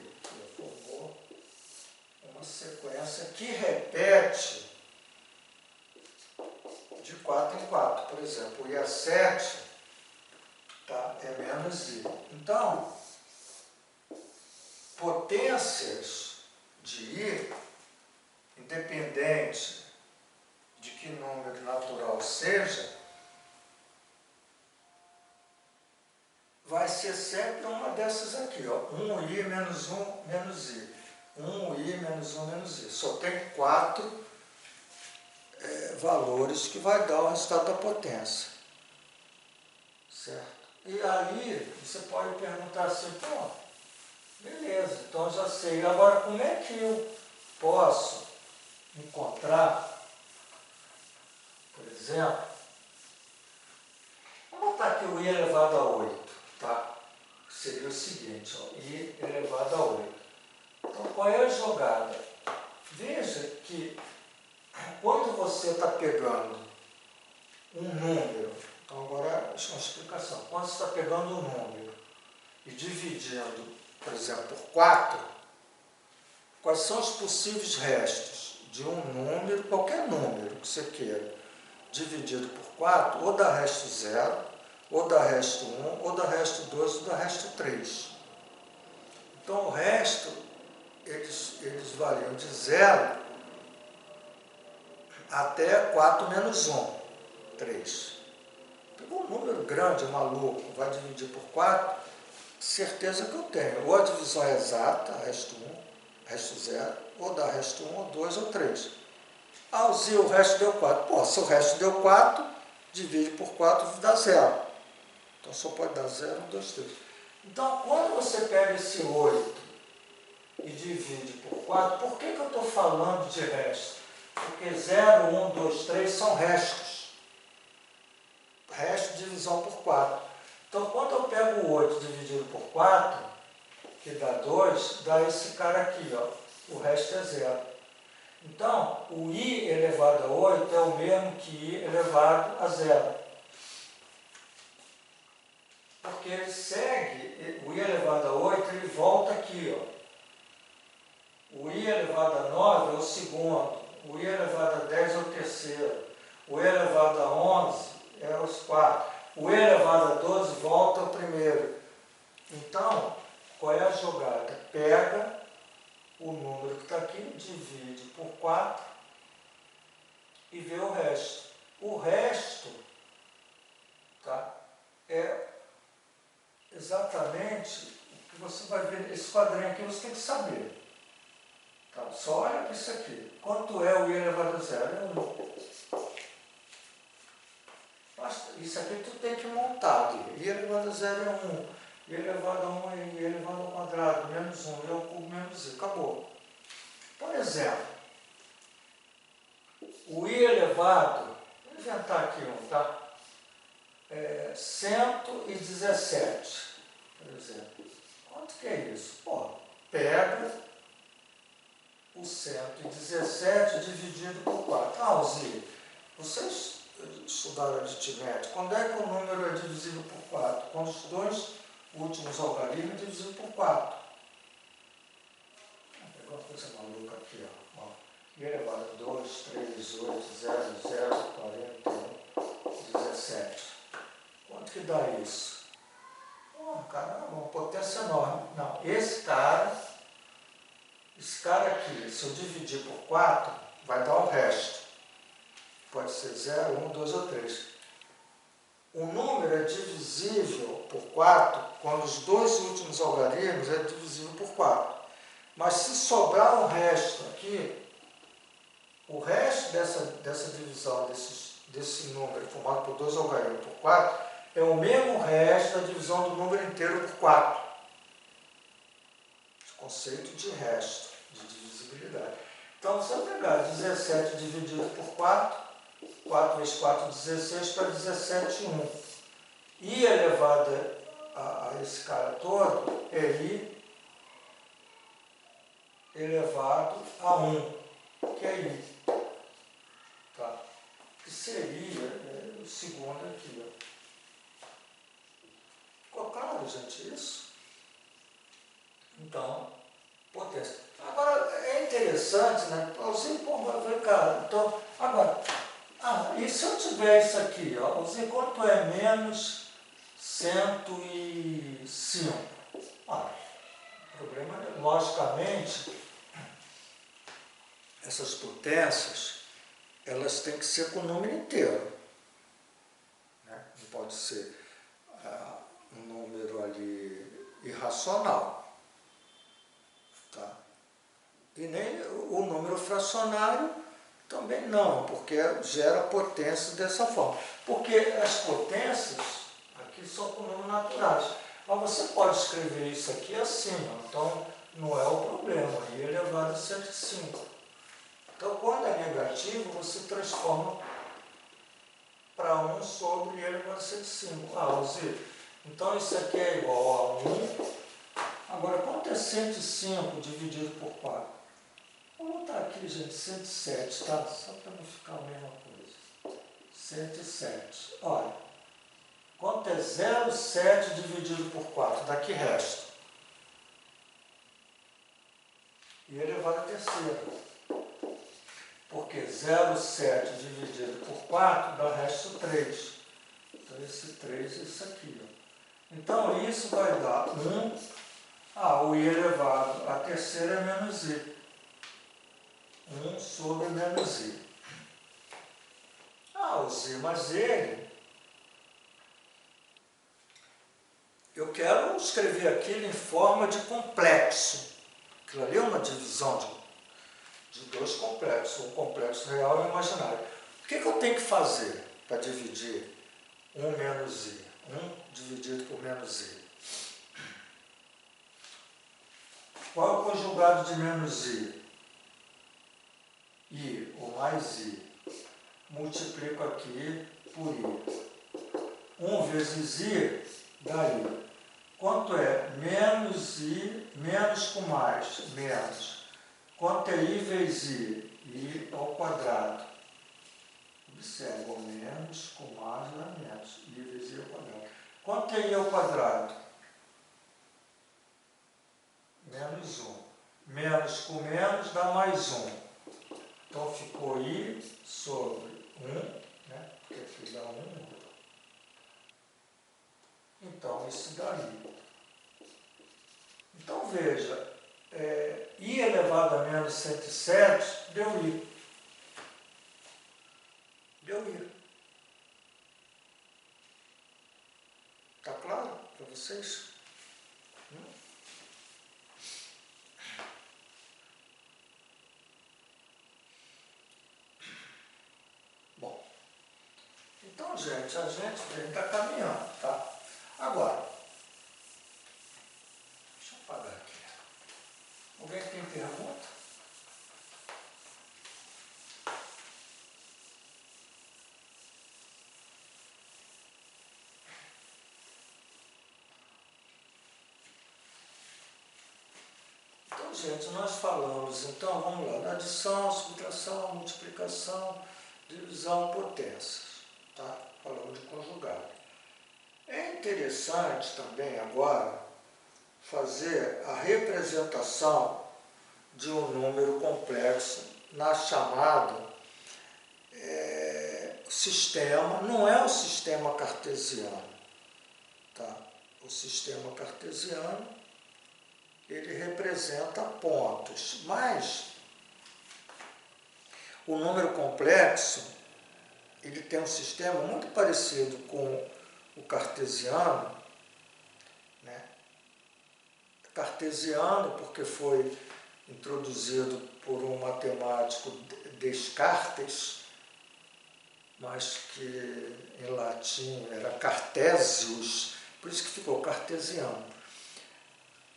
Formou uma sequência que repete de 4 em 4. Por exemplo, o i a 7 tá, é menos i. Então, potências de i, independente de que número natural seja, vai ser sempre uma dessas aqui, ó. 1i menos 1 menos i. 1i menos 1 menos i. Só tem 4 valores que vai dar o resultado da potência. Certo? E aí, você pode perguntar assim, pô, beleza, então eu já sei. Agora, como é que eu posso encontrar, por exemplo, vamos botar aqui o i elevado a 8, tá? Seria o seguinte, ó, i elevado a 8. Então, qual é a jogada? Veja que quando você está pegando um número, então agora isso é uma explicação, quando você está pegando um número e dividindo, por exemplo, por 4, quais são os possíveis restos de um número, qualquer número que você queira, dividido por 4, ou dá resto 0, ou dá resto 1, ou dá resto 2, ou dá resto 3. Então o resto, eles variam de 0 até 4 menos 1, 3. Pegou um número grande, maluco, vai dividir por 4, certeza que eu tenho. Ou a divisão é exata, resto 1, resto 0, ou dá resto 1, ou 2, ou 3. Ah, o resto deu 4. Pô, se o resto deu 4, divide por 4 dá 0. Então só pode dar 0, 1, 2, 3. Então, quando você pega esse 8 e divide por 4, por que eu estou falando de resto? Porque 0, 1, 2, 3 são restos. Resto de divisão por 4. Então, quando eu pego o 8 dividido por 4, que dá 2, dá esse cara aqui, ó. O resto é 0. Então, o i elevado a 8 é o mesmo que i elevado a 0. Porque ele segue, o i elevado a 8, ele volta aqui, ó. O i elevado a 9 é o segundo. O i elevado a 10 é o terceiro. O i elevado a 11 é os quartos. O e elevado a 12 volta ao primeiro. Então, qual é a jogada? Pega o número que está aqui, divide por 4 e vê o resto. O resto, tá, é exatamente o que você vai ver. Esse quadrinho aqui você tem que saber. Tá? Só olha para isso aqui. Quanto é o i elevado a 0? É 1. Isso aqui tu tem que montar aqui. I elevado a 0 é 1. I elevado a 1 é I elevado ao quadrado, menos 1, I ao cubo, menos I. Acabou. Por exemplo, o I elevado, vou inventar aqui um, tá? 117, por exemplo. Quanto que é isso? Pô, pega o 117 dividido por 4. Ah, Alzir, vocês estudaram aritmética. Quando é que o número é divisível por 4? Quando os dois últimos algarismos é divisível por 4. Vou pegar uma coisa maluca aqui, ó. I elevado a 2, 3, 8, 0, 0, 41, 17. Quanto que dá isso? Caramba, uma potência enorme. Não, esse cara aqui, se eu dividir por 4, vai dar o resto. Pode ser 0, 1, 2 ou 3. O número é divisível por 4 quando os dois últimos algarismos é divisível por 4. Mas se sobrar um resto aqui, o resto dessa divisão desse número formado por dois algarismos por 4 é o mesmo resto da divisão do número inteiro por 4. Conceito de resto, de divisibilidade. Então, você vai pegar 17 dividido por 4, 4 vezes 4, 16, para 17, 1. I elevado a esse cara todo é I elevado a 1, que é I. Tá? Que seria o segundo aqui. Ó. Ficou claro, gente, isso? Então, potência. Agora, é interessante, né? Cara, então, agora, e se eu tiver isso aqui, ó, quanto é menos 105? O problema, logicamente, essas potências, elas têm que ser com o número inteiro. Né? Não pode ser um número ali irracional. Tá? E nem o número fracionário também não, porque gera potência dessa forma. Porque as potências aqui são com números naturais. Mas você pode escrever isso aqui assim, ó. Então não é o problema, I elevado a 105. Então quando é negativo, você transforma para 1 sobre I elevado a 105. Alzir, então isso aqui é igual a 1. Agora, quanto é 105 dividido por 4? Vou botar aqui, gente, 107, tá? Só para não ficar a mesma coisa. 107. Olha, quanto é 0,7 dividido por 4? Daqui resta. E elevado a terceira. Porque 0,7 dividido por 4 dá resto 3. Então, esse 3 é isso aqui. Ó. Então, isso vai dar 1. O I elevado a terceira é menos I. 1 sobre menos I. O Z, mas ele... Eu quero escrever aquilo em forma de complexo. Aquilo ali é uma divisão de dois complexos. Um complexo real e um imaginário. O que eu tenho que fazer para dividir 1 menos I? 1 dividido por menos I. Qual é o conjugado de menos I? I, ou mais I. Multiplico aqui por I. 1 vezes I dá I. Quanto é? Menos I, menos com mais, menos. Quanto é I vezes I? I ao quadrado. Observe, o menos com mais dá menos. I vezes I ao quadrado. Quanto é I ao quadrado? Menos 1. Menos com menos dá mais 1. Então ficou I sobre 1, né? Porque aqui dá 1. Então, isso daí. Então, veja, I elevado a menos 107 deu I. Deu I. Está claro para vocês? Bom, então, gente, a gente está caminhando, tá? Agora, deixa eu apagar aqui. Alguém tem pergunta? Então, gente, nós falamos, então, vamos lá, da adição, subtração, multiplicação, divisão, potências, tá? Falamos de conjugado. É interessante também agora fazer a representação de um número complexo na chamada sistema, não é o sistema cartesiano, tá? O sistema cartesiano, ele representa pontos, mas o número complexo, ele tem um sistema muito parecido com o cartesiano, né? Cartesiano porque foi introduzido por um matemático Descartes, mas que em latim era Cartesius, por isso que ficou cartesiano.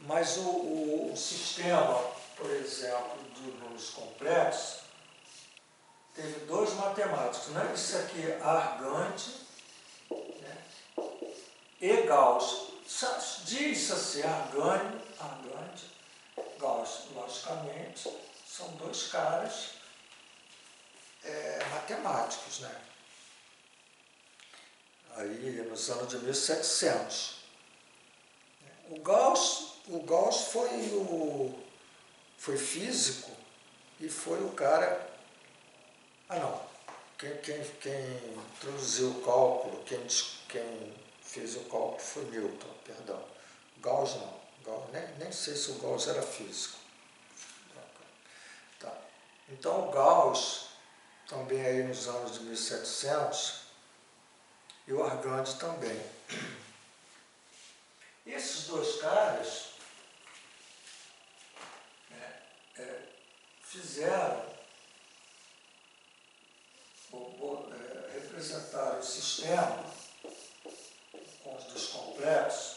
Mas o sistema, por exemplo, dos números complexos, teve dois matemáticos, né? Isso aqui é Argand, né? E Gauss. Diz assim, Argand, Gauss, logicamente, são dois caras matemáticos, né? Aí nos anos de 1700. O Gauss foi físico e foi o cara... Ah, não. Quem introduziu o cálculo, quem fez o cálculo foi Newton, perdão. Gauss não. Nem sei se o Gauss era físico. Tá. Então o Gauss, também aí nos anos de 1700, e o Argand também. Esses dois caras representaram o sistema com os dois complexos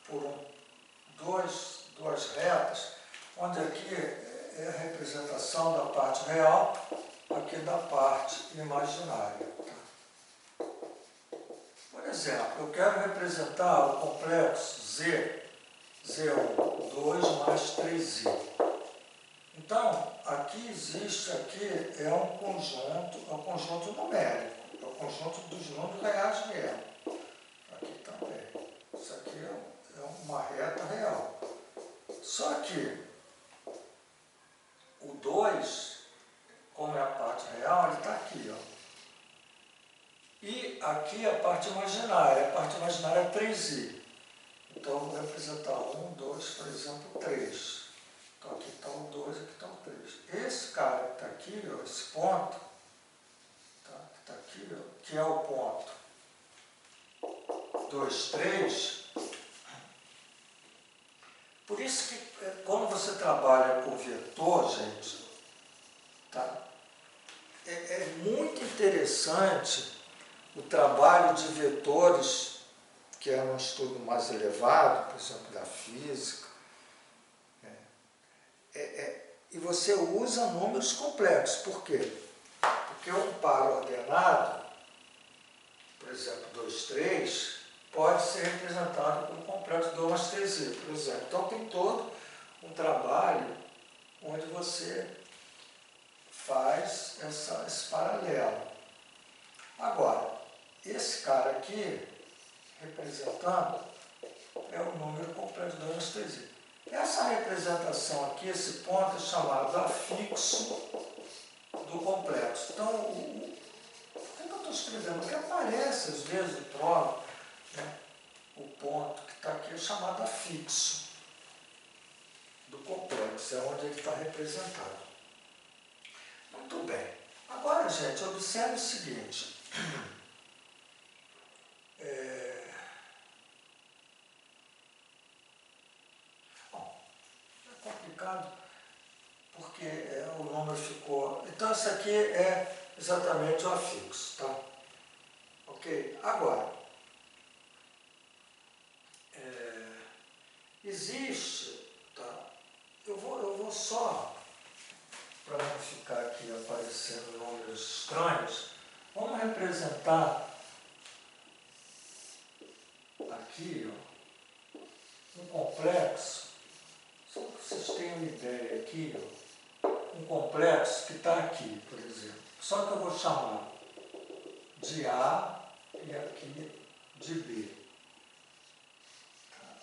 por duas retas, onde aqui é a representação da parte real, aqui da parte imaginária. Por exemplo, eu quero representar o complexo Z1, 2 mais 3i. Então, aqui existe, é um conjunto numérico, é o conjunto dos números reais mesmo. Aqui também. Isso aqui é uma reta real. Só que o 2, como é a parte real, ele está aqui, ó. E aqui a parte imaginária é 3i. Então eu vou representar 1, 2, por exemplo, 3. Então aqui está o 2, aqui está o 3. Esse cara que está aqui, ó, esse ponto, tá, que está aqui, ó, que é o ponto 2, 3. Por isso que quando você trabalha com vetor, gente, tá, é muito interessante o trabalho de vetores, que é um estudo mais elevado, por exemplo, da física. E você usa números complexos. Por quê? Porque um par ordenado, por exemplo, 2, 3, pode ser representado por um complexo 2 mais 3i, por exemplo. Então tem todo um trabalho onde você faz esse paralelo. Agora, esse cara aqui, representando, é o número complexo 2 mais 3i. Essa representação aqui, esse ponto é chamado afixo do complexo. Então, o que eu estou escrevendo? O que aparece às vezes no prova, né? o ponto que está aqui é chamado afixo do complexo, é onde ele está representado. Muito bem. Agora, gente, observe o seguinte. Bom, é complicado porque o número ficou... Então, isso aqui é exatamente o afixo, tá? Ok? Agora, existe, tá? Eu vou só, para não ficar aqui aparecendo números estranhos, vamos representar aqui, ó, um complexo, só que vocês tenham uma ideia aqui, ó, um complexo que está aqui, por exemplo. Só que eu vou chamar de A e aqui de B.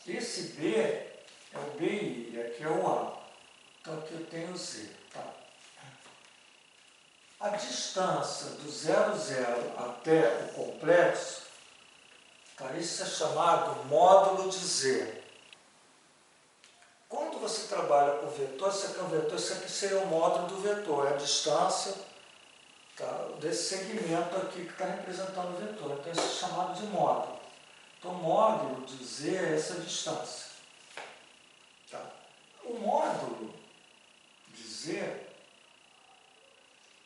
Esse B é o BI e aqui é o A. Então aqui eu tenho o Z. Tá? A distância do 0, 0 até o complexo, tá? Isso é chamado módulo de Z. Quando você trabalha com vetor, isso aqui é um vetor, isso aqui seria o módulo do vetor, é a distância, tá, desse segmento aqui que está representando o vetor. Então isso é chamado de módulo. Então módulo de Z é essa distância. Tá? O módulo de Z,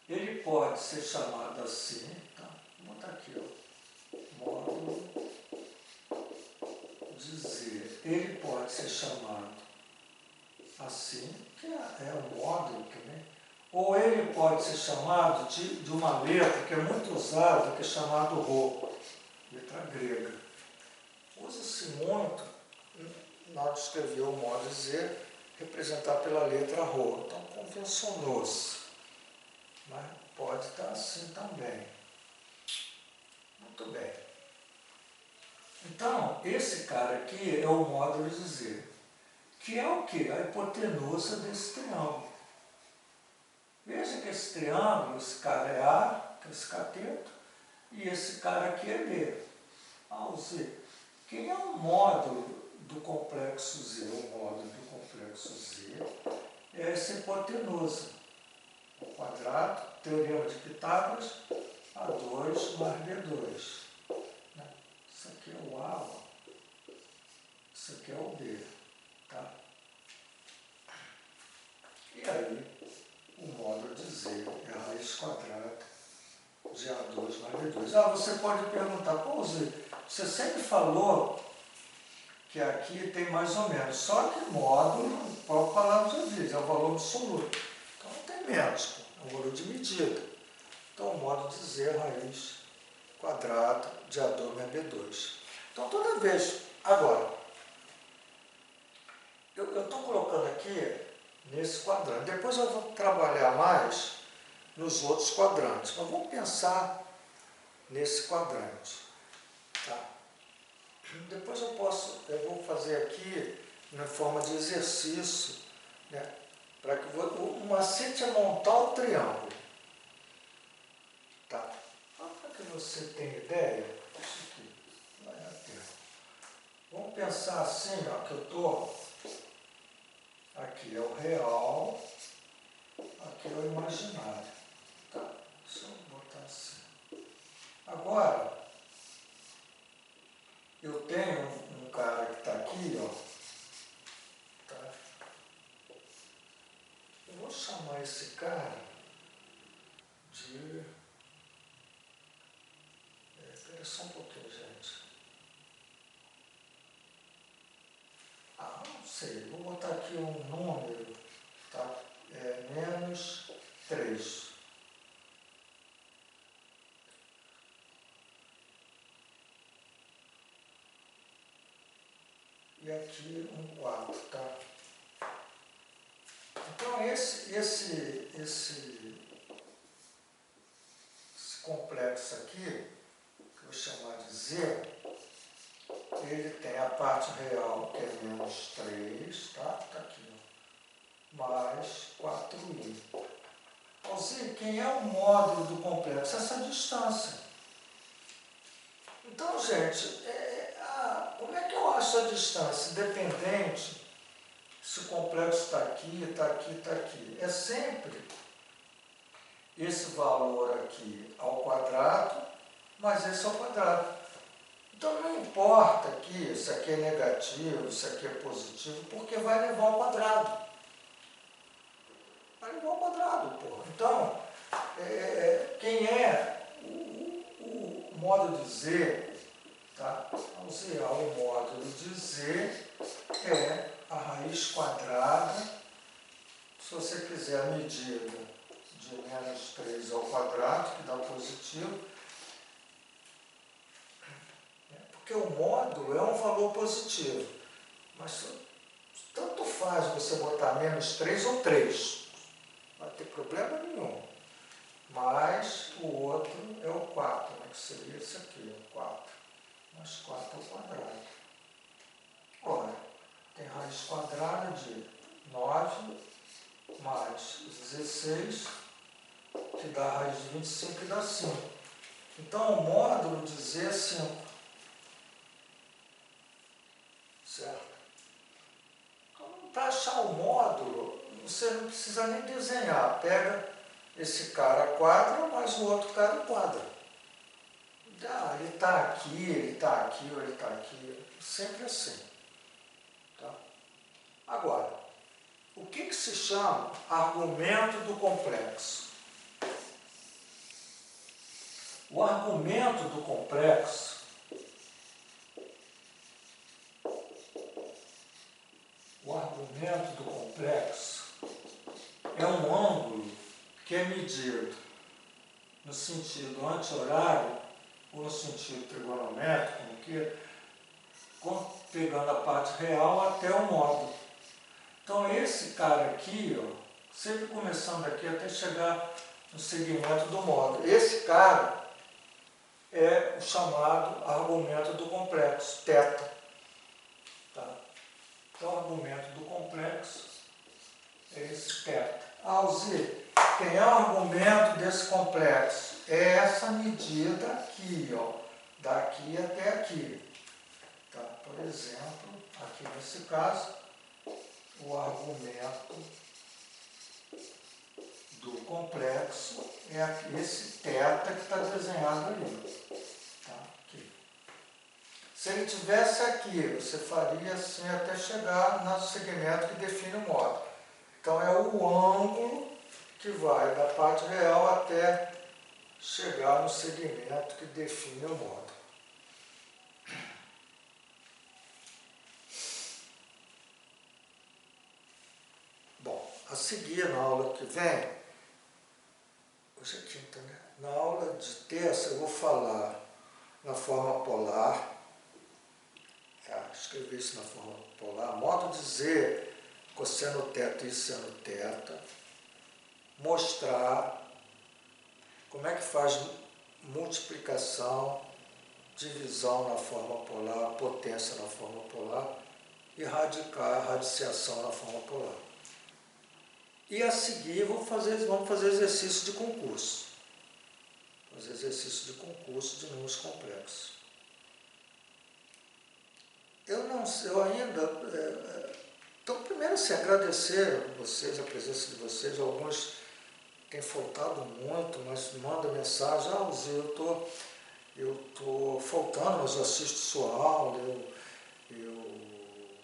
ele pode ser chamado assim, tá? Vou botar aqui, ó, módulo de Z. Ele pode ser chamado assim, que é o módulo também, ou ele pode ser chamado de uma letra que é muito usada, que é chamado Rho, letra grega. Usa-se muito na hora de escrever o módulo Z, representar pela letra Rho. Então convencionou-se, mas pode estar assim também. Muito bem. Então, esse cara aqui é o módulo de Z, que é o quê? A hipotenusa desse triângulo. Veja que esse triângulo, esse cara é A, que é esse cateto, e esse cara aqui é B. O Z. Quem é o módulo do complexo Z? O módulo do complexo Z é essa hipotenusa. O quadrado, teorema de Pitágoras, A2 mais B2. Isso aqui é o A, ó. Isso aqui é o B. Tá? E aí, o módulo de Z é a raiz quadrada de A2 mais B2. Você pode perguntar, pô, Zé, você sempre falou que aqui tem mais ou menos, só que módulo, a própria palavra já diz, é o valor absoluto. Então não tem menos, é um valor de medida. Então o módulo de Z é a raiz quadrada de A2 mais B2. Então toda vez, agora, eu estou colocando aqui nesse quadrante. Depois eu vou trabalhar mais nos outros quadrantes, mas vamos pensar nesse quadrante. Tá? Depois eu vou fazer aqui na forma de exercício, né, para que o macete é montar o triângulo. Tá? Para que você tenha ideia, isso aqui vai na tela. Vamos pensar assim, ó, que eu estou... Aqui é o real, aqui é o imaginário. Tá? Deixa eu botar assim. Agora, eu tenho um cara que está aqui, ó. Tá? Eu vou chamar esse cara de... Espera só um pouquinho, gente. Não sei, vou botar aqui um número, tá? Menos 3. E aqui um 4, tá? Então esse complexo aqui, que eu vou chamar de Z, ele tem a parte real, que é menos 3, tá? Tá aqui, ó, mais 4i. Ou seja, quem é o módulo do complexo? Essa distância. Então, gente, como é acho a distância independente se o complexo está aqui, está aqui, está aqui. É sempre esse valor aqui ao quadrado, mas esse ao quadrado. Então não importa aqui se aqui é negativo, se aqui é positivo, porque vai levar ao quadrado. Vai levar ao quadrado, porra. Então, quem é o módulo de Z, tá? Vamos usar o módulo de Z é a raiz quadrada, se você quiser a medida de menos 3 ao quadrado, que dá positivo, porque o módulo é um valor positivo, mas tanto faz você botar menos 3 ou 3, não vai ter problema nenhum. Mas o outro é o 4, né, que seria esse aqui, o 4, mais 4 ao quadrado. Ora, tem raiz quadrada de 9 mais 16, que dá a raiz de 25, que dá 5. Então, o módulo de Z é 5. Certo? Então, para achar o módulo, você não precisa nem desenhar. Pega esse cara quadra, mais o outro cara quadra. Ele está aqui, ele está aqui, ou ele está aqui. Sempre assim. Tá? Agora, o que se chama argumento do complexo? O argumento do complexo é um ângulo que é medido no sentido anti-horário ou no sentido trigonométrico, pegando a parte real até o módulo. Então esse cara aqui, ó, sempre começando aqui até chegar no segmento do módulo. Esse cara é o chamado argumento do complexo, θ. Tá? Então o argumento do complexo é esse θ. Alzir, quem é o argumento desse complexo? É essa medida aqui, ó, daqui até aqui. Tá? Por exemplo, aqui nesse caso, o argumento do complexo é esse θ que está desenhado ali. Tá? Aqui. Se ele tivesse aqui, você faria assim até chegar no segmento que define o módulo. Então é o ângulo que vai da parte real até chegar no segmento que define o módulo. Bom, a seguir, na aula que vem, hoje é quinta, né? Na aula de terça eu vou falar na forma polar, escrever isso na forma polar, modo de dizer cosseno θ e seno θ, mostrar como é que faz multiplicação, divisão na forma polar, potência na forma polar e radiciação na forma polar. E a seguir vamos fazer exercício de concurso. Fazer exercício de concurso de números complexos. Eu ainda... Então, primeiro, assim, agradecer a vocês, a presença de vocês. Alguns têm faltado muito, mas mandam mensagem: Zé, eu estou faltando, mas eu assisto sua aula, eu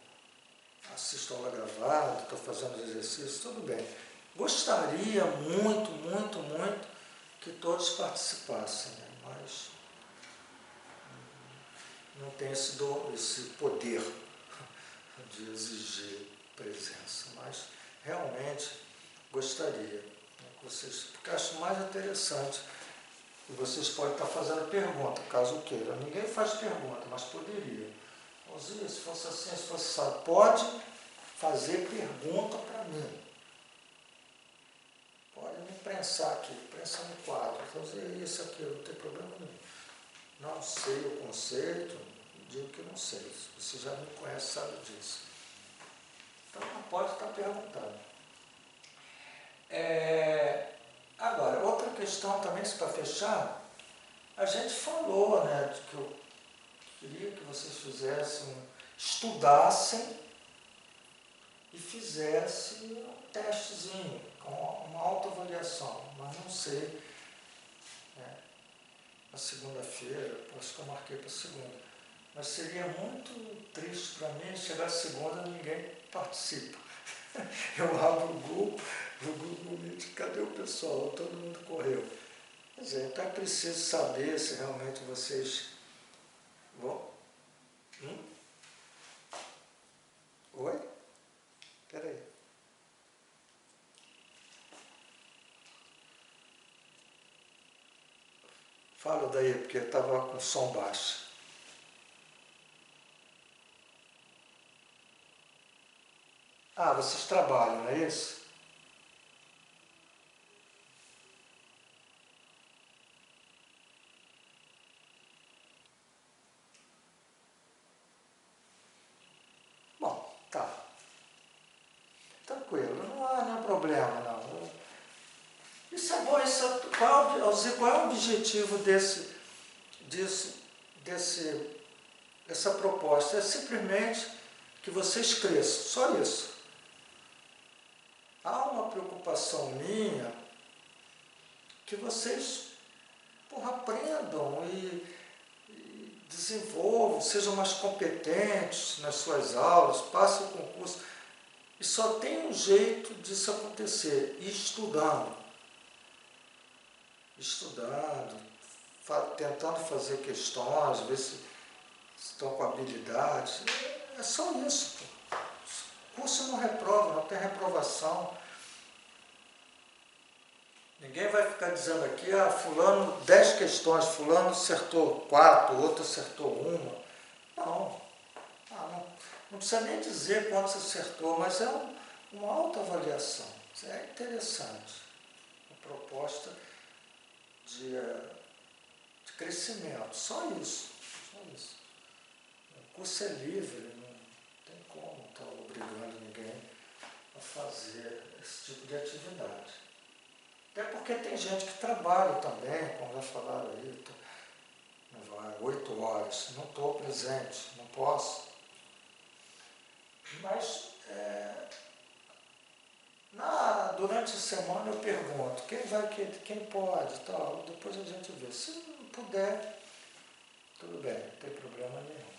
assisto a aula gravada, estou fazendo os exercícios, tudo bem. Gostaria muito, muito, muito que todos participassem, né? Mas não tem esse poder de exigir presença, mas realmente gostaria, né, que vocês, porque acho mais interessante, e vocês podem estar fazendo pergunta, caso queiram. Ninguém faz pergunta, mas poderia. Alzir, se fosse assim, se fosse assim, pode fazer pergunta para mim. Pode me prensar aqui, prensa no quadro. Fazer isso aqui, não tem problema nenhum. Não sei o conceito, digo que não sei. Você já me conhece, sabe disso. Então não pode estar perguntando. Agora, outra questão também, para fechar, a gente falou, né, de que eu queria que vocês fizessem estudassem e fizessem um testezinho, com uma autoavaliação, mas não sei, né? Na segunda-feira, acho que eu marquei para segunda, mas seria muito triste para mim chegar segunda e ninguém participa. Eu abro o Google Meet, cadê o pessoal? Todo mundo correu. Quer dizer, então é preciso saber se realmente vocês vão... Oi? Peraí. Fala daí, porque eu estava com som baixo. Ah, vocês trabalham, não é isso? Bom, tá. Tranquilo, não há problema, não. Isso é bom, qual é o objetivo dessa proposta? É simplesmente que vocês cresçam, só isso. Há uma preocupação minha que vocês aprendam e desenvolvam, sejam mais competentes nas suas aulas, passem o concurso. E só tem um jeito disso acontecer, estudando. Tentando fazer questões, ver se estão com habilidade. É só isso. O curso não reprova, não tem reprovação. Ninguém vai ficar dizendo aqui, fulano 10 questões, fulano acertou 4, outro acertou 1. Não precisa nem dizer quantos acertou, mas é uma autoavaliação. É interessante. Uma proposta de crescimento, só isso. O curso é livre, não tem como estar obrigando ninguém a fazer esse tipo de atividade. Até porque tem gente que trabalha também, como já falaram aí, 8 horas, não estou presente, não posso. Mas durante a semana eu pergunto, quem pode, tal, depois a gente vê. Se não puder, tudo bem, não tem problema nenhum.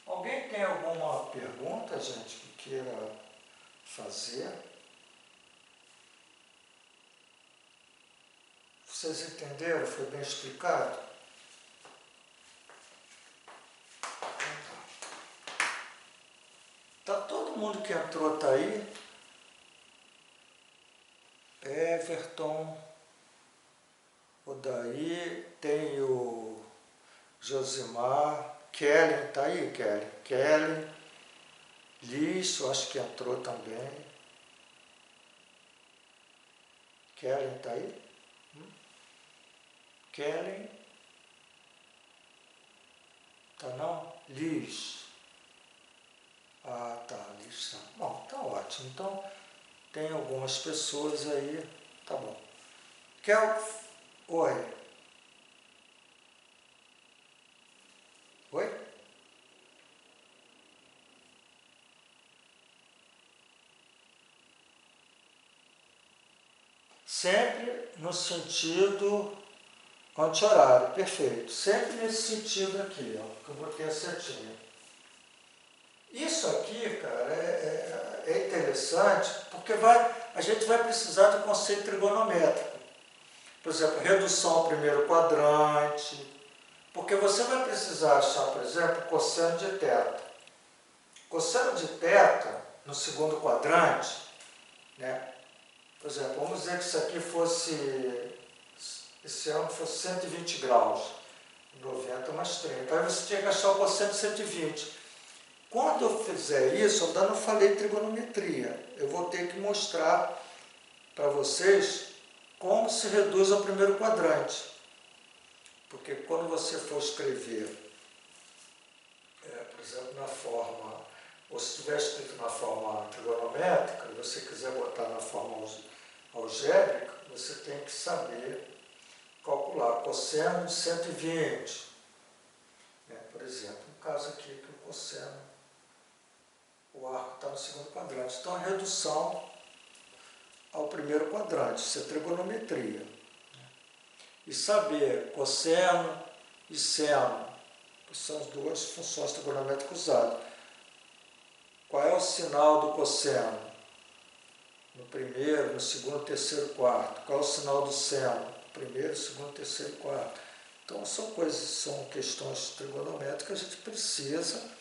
Alguém tem alguma pergunta, gente, que queira fazer? Vocês entenderam? Foi bem explicado? Tá, todo mundo que entrou está aí? Everton, Odaí, tem o Josimar, Kellen, está aí, Kellen, Liz, eu acho que entrou também. Kellen está aí? Kellen? Tá não? Liz. Ah, tá, Liz tá. Bom, tá ótimo. Então, tem algumas pessoas aí, tá bom. Oi. Oi? Sempre no sentido anti-horário, perfeito. Sempre nesse sentido aqui, ó, que eu botei a setinha. Isso aqui, cara, é interessante porque a gente vai precisar do conceito trigonométrico. Por exemplo, redução ao primeiro quadrante, porque você vai precisar achar, por exemplo, cosseno de θ. Cosseno de θ, no segundo quadrante, né? Por exemplo, vamos dizer que isso aqui esse ângulo fosse 120 graus, 90 mais 30. Aí você tinha que achar o cosseno de 120. Quando eu fizer isso, eu ainda não falei trigonometria. Eu vou ter que mostrar para vocês como se reduz ao primeiro quadrante. Porque quando você for escrever, por exemplo, na forma, ou se estiver escrito na forma trigonométrica, e você quiser botar na forma algébrica, você tem que saber calcular cosseno de 120. Por exemplo, no caso aqui, que o cosseno, o arco está no segundo quadrante. Então, a redução ao primeiro quadrante, isso é trigonometria. E saber cosseno e seno, que são as duas funções trigonométricas usadas. Qual é o sinal do cosseno? No primeiro, no segundo, terceiro, quarto. Qual é o sinal do seno? No primeiro, segundo, terceiro, quarto. Então, são questões trigonométricas que a gente precisa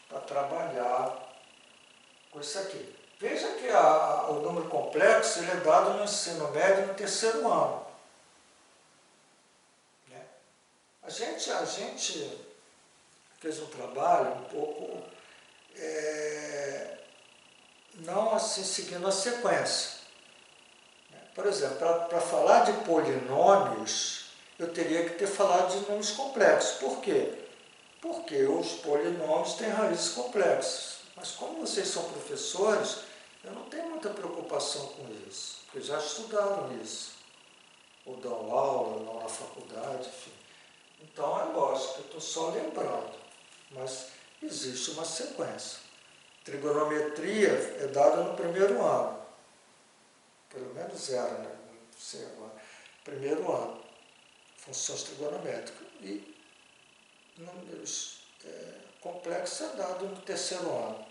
para trabalhar com isso aqui. Veja que o número complexo ele é dado no ensino médio no terceiro ano. Né? A gente fez um trabalho um pouco, não assim seguindo a sequência. Por exemplo, para falar de polinômios, eu teria que ter falado de números complexos. Por quê? Porque os polinômios têm raízes complexas. Mas como vocês são professores, eu não tenho muita preocupação com isso, porque já estudaram isso, ou dão aula, ou não na faculdade, enfim. Então é lógico, eu estou só lembrando, mas existe uma sequência. Trigonometria é dada no primeiro ano, pelo menos era, né? Não sei agora. Primeiro ano, funções trigonométricas. E números complexos é dado no terceiro ano,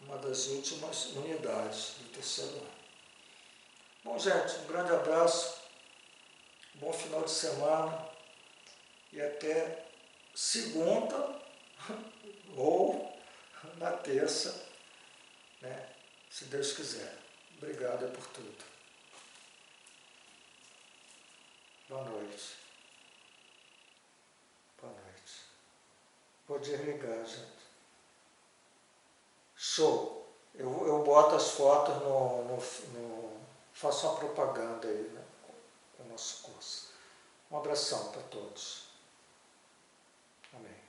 uma das últimas unidades do terceiro ano. Bom, gente, um grande abraço, bom final de semana e até segunda ou na terça, né, se Deus quiser. Obrigado por tudo. Boa noite. Boa noite. Vou desligar, gente. Show! Eu boto as fotos faço uma propaganda aí, né, com o nosso curso. Um abração para todos. Amém.